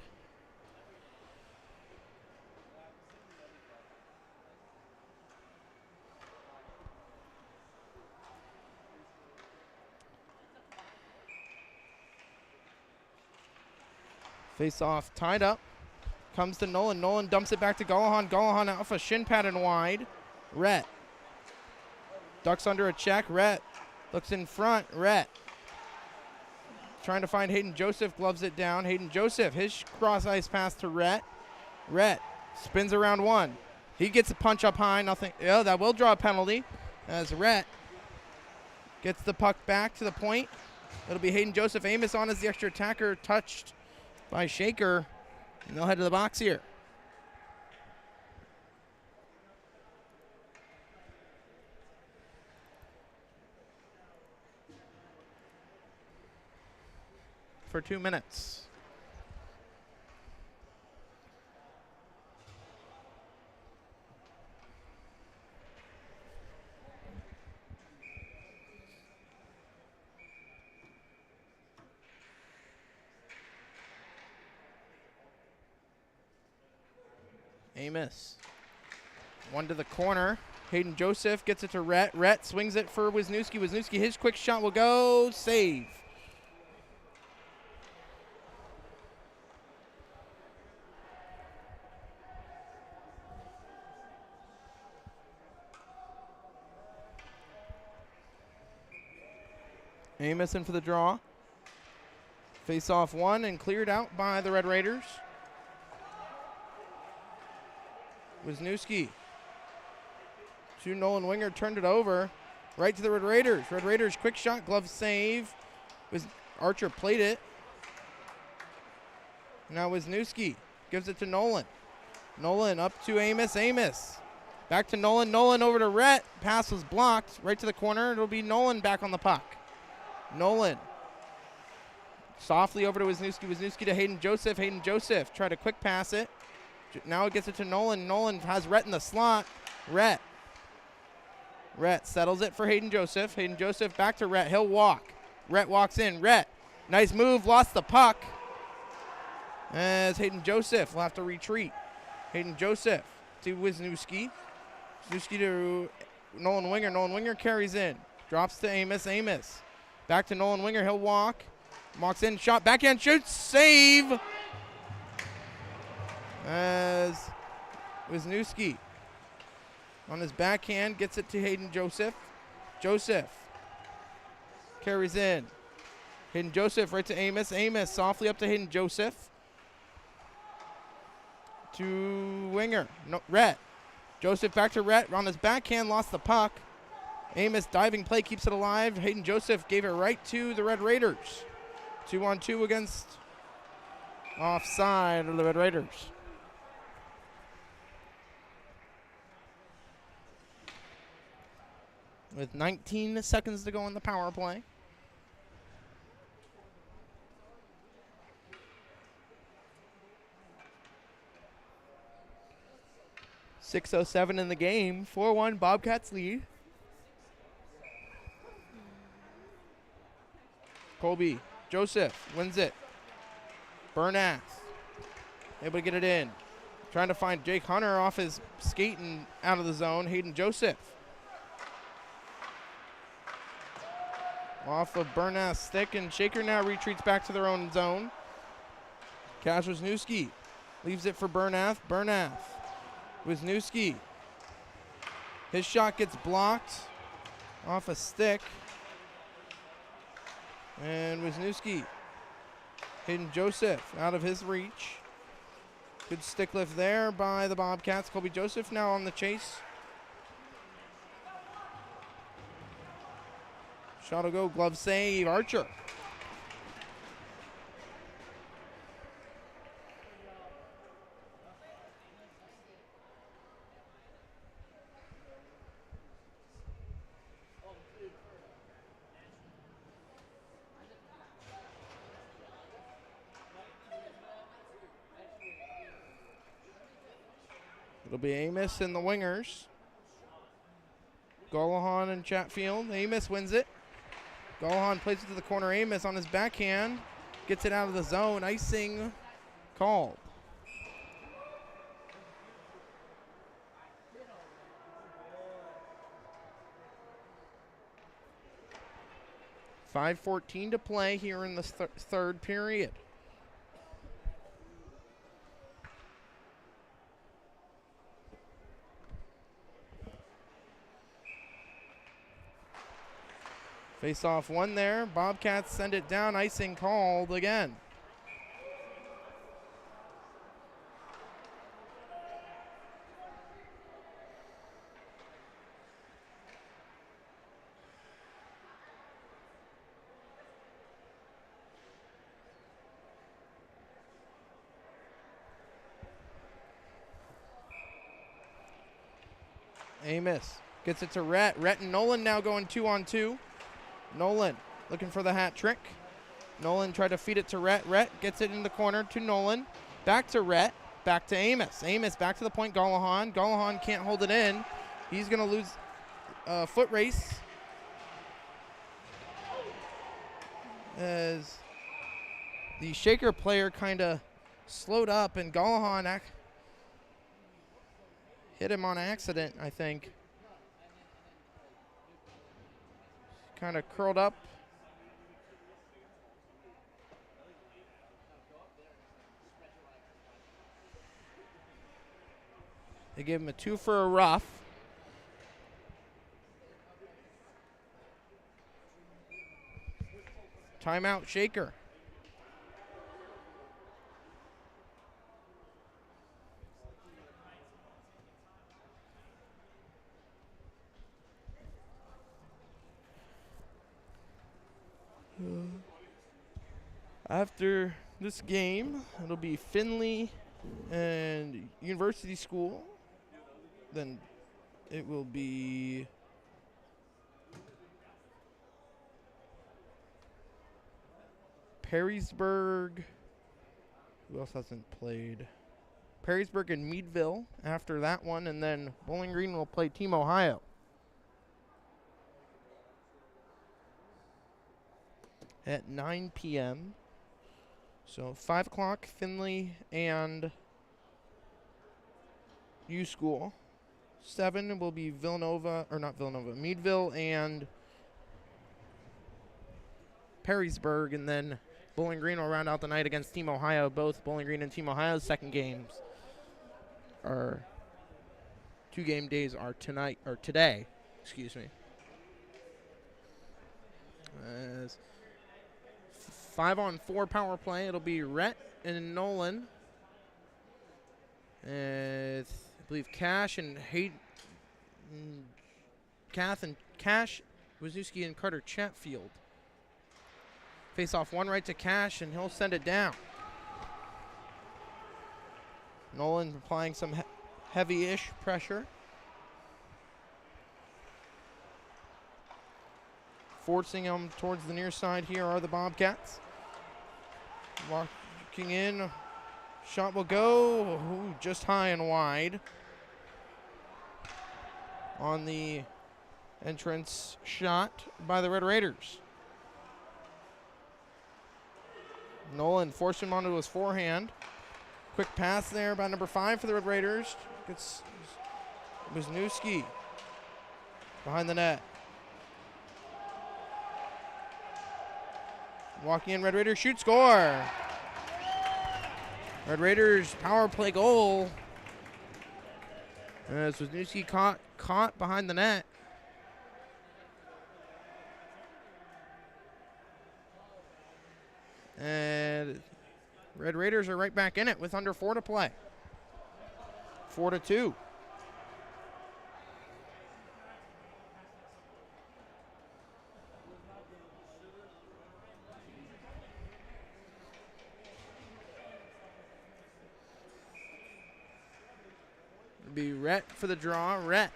Face-off tied up. Comes to Nolan. Nolan dumps it back to Gallahan. Gallahan off a shin pad and wide. Rhett ducks under a check. Rhett looks in front. Rhett trying to find Hayden Joseph. Gloves it down. Hayden Joseph, his cross-ice pass to Rhett. Rhett spins around one. He gets a punch up high. Nothing. Yeah, that will draw a penalty as Rhett gets the puck back to the point. It'll be Hayden Joseph. Amos on as the extra attacker, touched by Shaker, and they'll head to the box here. For 2 minutes. Amos. One to the corner. Hayden Joseph gets it to Rhett. Rhett swings it for Wisniewski. Wisniewski, his quick shot will go. Save. Amos in for the draw. Face off one and cleared out by the Red Raiders. Wisniewski to Nolan Winger, turned it over right to the Red Raiders. Red Raiders quick shot, glove save. Archer played it. Now Wisniewski gives it to Nolan. Nolan up to Amos. Amos back to Nolan. Nolan over to Rhett. Pass was blocked right to the corner. It'll be Nolan back on the puck. Nolan softly over to Wisniewski. Wisniewski to Hayden Joseph. Hayden Joseph tried to quick pass it. Now it gets it to Nolan. Nolan has Rhett in the slot. Rhett settles it for Hayden Joseph. Hayden Joseph back to Rhett. He'll walk. Rhett walks in. Rhett, nice move, lost the puck. As Hayden Joseph will have to retreat. Hayden Joseph to Wisniewski. Wisniewski to Nolan Winger. Nolan Winger carries in. Drops to Amos. Amos back to Nolan Winger. He'll walk. Walks in, shot, backhand, shoots, save. As Wisniewski on his backhand gets it to Hayden Joseph. Joseph carries in. Hayden Joseph right to Amos. Amos softly up to Hayden Joseph. To Winger. No, Rhett. Joseph back to Rhett. On his backhand, lost the puck. Amos diving play, keeps it alive. Hayden Joseph gave it right to the Red Raiders. 2-on-2 against offside of the Red Raiders. With 19 seconds to go in the power play. .607 in the game. 4-1 Bobcats lead. Colby Joseph wins it. Bernath able to get it in. Trying to find Jake Hunter off his skate and out of the zone. Hayden Joseph. Off of Bernath's stick, and Shaker now retreats back to their own zone. Wisniewski leaves it for Bernath. Bernath. Wisniewski. His shot gets blocked off a stick. And Wisniewski Hayden Joseph out of his reach. Good stick lift there by the Bobcats. Colby Joseph now on the chase. Shot will go, glove save, Archer. It'll be Amos and the wingers. Golahan and Chatfield. Amos wins it. Golahan plays it to the corner. Amos on his backhand. Gets it out of the zone. Icing called. .5:14 to play here in the third period. Face-off one there. Bobcats send it down. Icing called again. Amos gets it to Rhett. Rhett and Nolan now going 2-on-2. Nolan looking for the hat trick. Nolan tried to feed it to Rhett. Rhett gets it in the corner to Nolan. Back to Rhett. Back to Amos. Amos back to the point. Golahan. Golahan can't hold it in. He's going to lose a foot race. As the Shaker player kind of slowed up and Golahan hit him on accident, I think. Kind of curled up. They gave him a 2 for a rough. Timeout, Shaker. After this game, it'll be Findlay and University School. Then it will be Perrysburg. Who else hasn't played? Perrysburg and Meadville after that one, and then Bowling Green will play Team Ohio. At 9 p.m. So 5 o'clock, Findlay and U School. 7 will be Meadville and Perrysburg, and then Bowling Green will round out the night against Team Ohio. Both Bowling Green and Team Ohio's second games are 2 game days are today. Excuse me. As 5-on-4 power play. It'll be Rhett and Nolan. I believe Cash and Cash, Wisniewski and Carter Chatfield. Face off one right to Cash, and he'll send it down. Nolan applying some heavy-ish pressure. Forcing him towards the near side here are the Bobcats. Walking in. Shot will go. Ooh, just high and wide. On the entrance shot by the Red Raiders. Nolan forced him onto his forehand. Quick pass there by number 5 for the Red Raiders. Gets Wisniewski behind the net. Walking in, Red Raiders shoot, score. Red Raiders power play goal. As Wisniewski caught behind the net. And Red Raiders are right back in it with under 4 to play. 4-2. It'll be Rhett for the draw. Rhett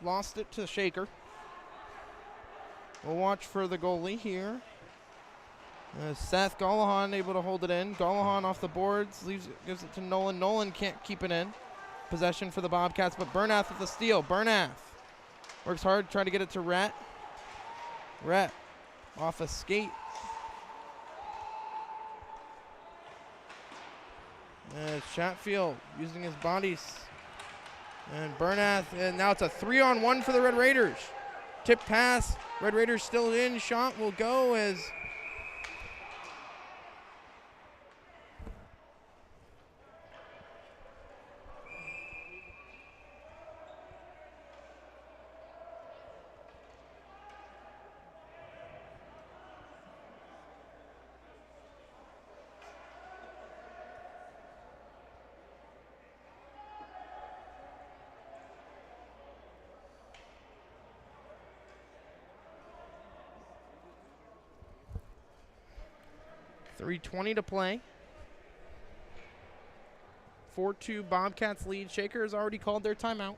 lost it to Shaker. We'll watch for the goalie here. Seth Gallahan able to hold it in. Gallahan off the boards, gives it to Nolan. Nolan can't keep it in. Possession for the Bobcats, but Bernath with the steal. Bernath works hard, trying to get it to Rhett. Rhett off a skate. Chatfield using his bodies. And Bernath, and now it's a 3-on-1 for the Red Raiders. Tip pass, Red Raiders still in. Shot will go as .320 to play. 4-2 Bobcats lead. Shaker has already called their timeout.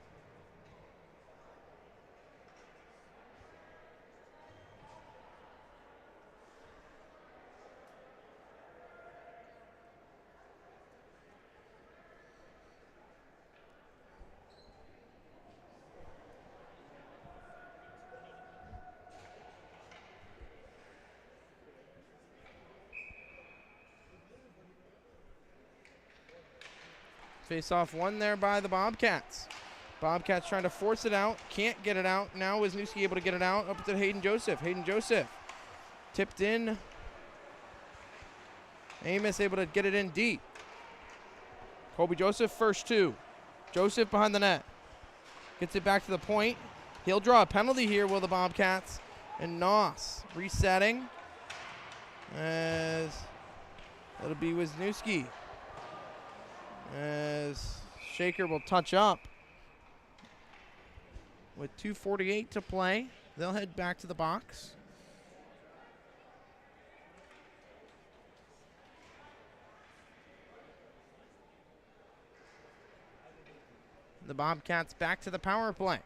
Face-off won there by the Bobcats. Bobcats trying to force it out. Can't get it out. Now Wisniewski able to get it out. Up to Hayden Joseph. Hayden Joseph tipped in. Amos able to get it in deep. Colby Joseph first 2. Joseph behind the net. Gets it back to the point. He'll draw a penalty here, will the Bobcats. And Noss resetting. As it'll be Wisniewski. As Shaker will touch up. With 2:48 to play, they'll head back to the box. The Bobcats back to the power play.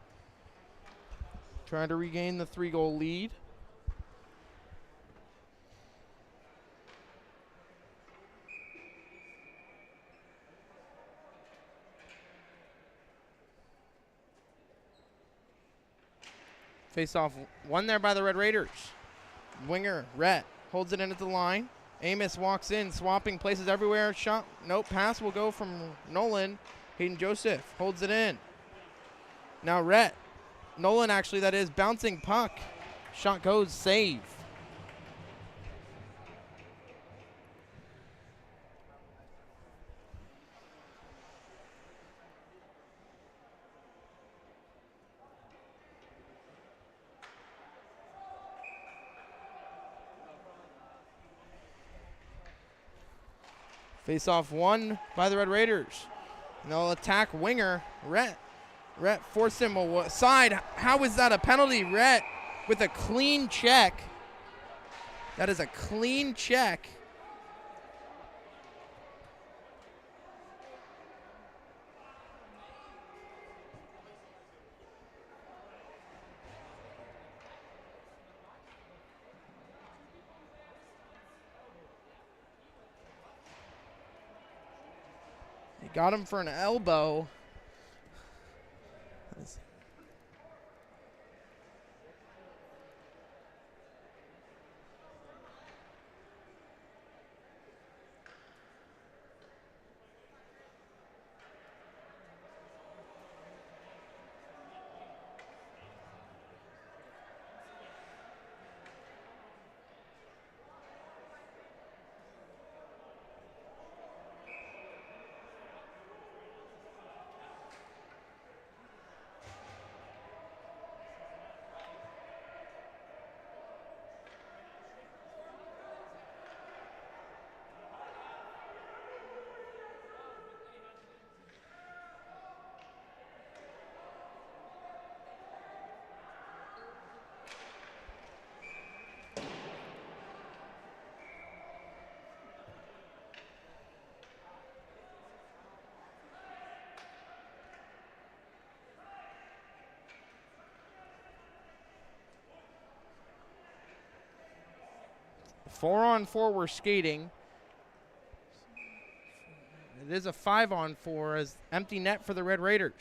Trying to regain the 3-goal lead. Face-off won there by the Red Raiders. Winger, Rhett, holds it in at the line. Amos walks in, swapping places everywhere. Shot, nope, pass will go from Nolan. Hayden Joseph holds it in. Now Rhett, Nolan actually that is, bouncing puck. Shot goes, save. Face-off won by the Red Raiders. And they'll attack winger, Rhett. Rhett forced him aside. How is that a penalty? Rhett with a clean check. That is a clean check. Got him for an elbow. 4-on-4 we're skating. It is a 5-on-4 as empty net for the Red Raiders.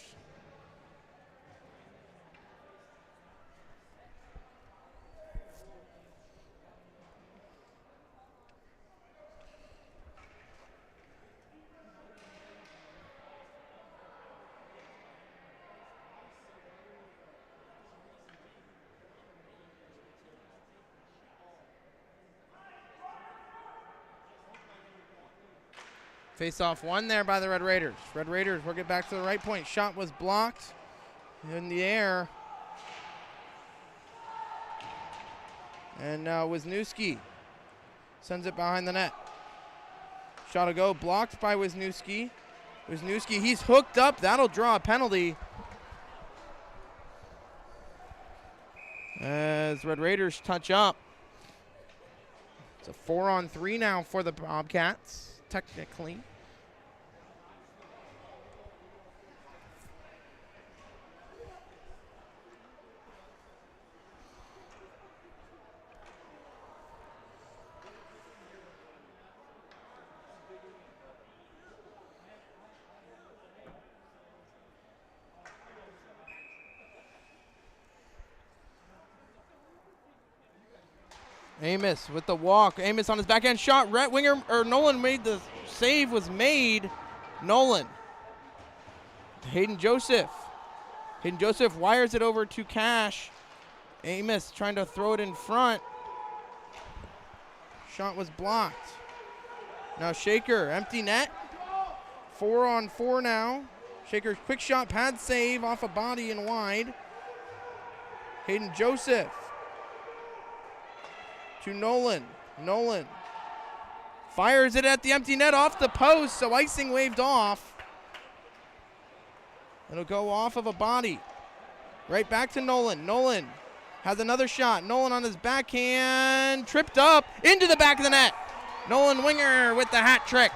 Face-off won there by the Red Raiders. Red Raiders will get back to the right point. Shot was blocked in the air. And now Wisniewski sends it behind the net. Shot to go, blocked by Wisniewski. Wisniewski, he's hooked up. That'll draw a penalty. As Red Raiders touch up. It's a 4-on-3 now for the Bobcats, technically. Amos with the walk. Amos on his backhand shot. Right winger, or Nolan made the save, was made. Nolan. Hayden Joseph. Hayden Joseph wires it over to Cash. Amos trying to throw it in front. Shot was blocked. Now Shaker, empty net. 4-on-4 now. Shaker's quick shot, pad save off a body and wide. Hayden Joseph. To Nolan. Nolan fires it at the empty net off the post, so icing waved off. It'll go off of a body. Right back to Nolan. Nolan has another shot. Nolan on his backhand, tripped up into the back of the net. Nolan Winger with the hat trick.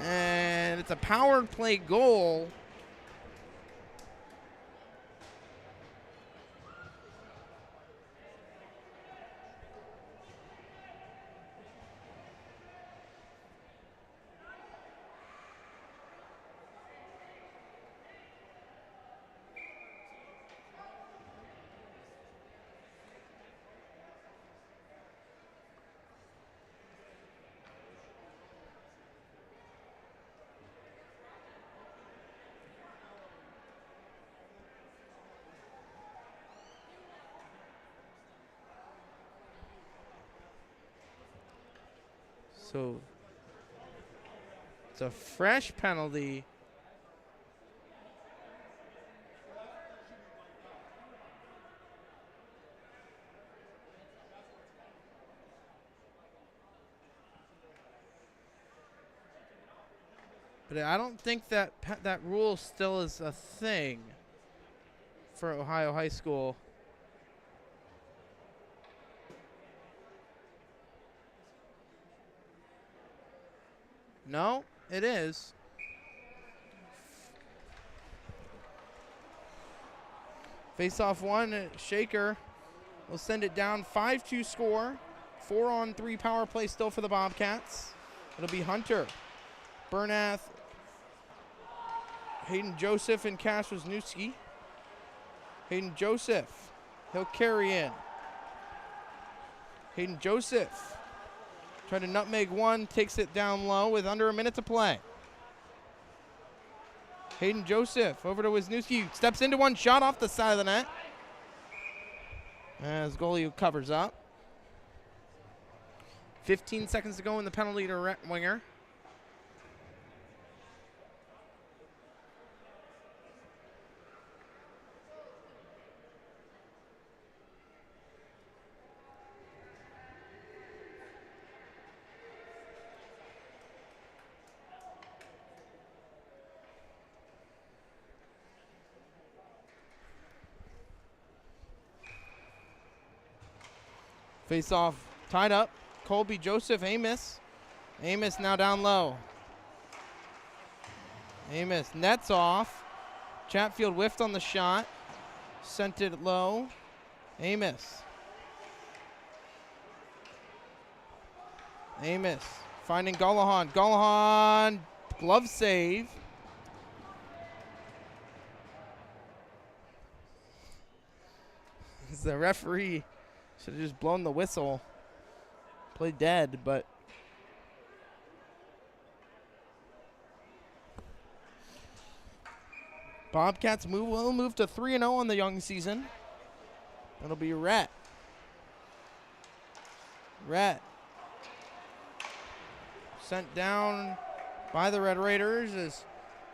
And it's a power play goal. So it's a fresh penalty. But I don't think that that rule still is a thing for Ohio High School. No, it is. Face-off one, Shaker will send it down. 5-2 score. 4-on-3 power play still for the Bobcats. It'll be Hunter, Bernath, Hayden Joseph, and Cash Wisniewski. Hayden Joseph, he'll carry in. Hayden Joseph. Trying to nutmeg one, takes it down low with under a minute to play. Hayden Joseph over to Wisniewski, steps into one, shot off the side of the net. As goalie covers up. 15 seconds to go in the penalty to Winger. Face off, tied up. Colby Joseph, Amos. Amos now down low. Amos nets off. Chatfield whiffed on the shot. Sent it low. Amos. Amos finding Gullahan. Gullahan, glove save. The referee should have just blown the whistle. Played dead, but Bobcats will move to 3-0 on the young season. That'll be Rhett. Rhett sent down by the Red Raiders.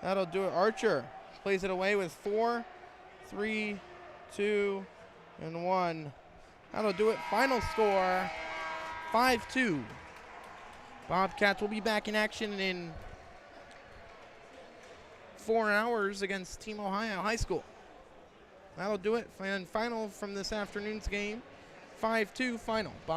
That'll do it. Archer plays it away with 4, 3, 2, and 1. That'll do it. Final score, 5-2. Bobcats will be back in action in 4 hours against Team Ohio High School. That'll do it. And final from this afternoon's game, 5-2 final.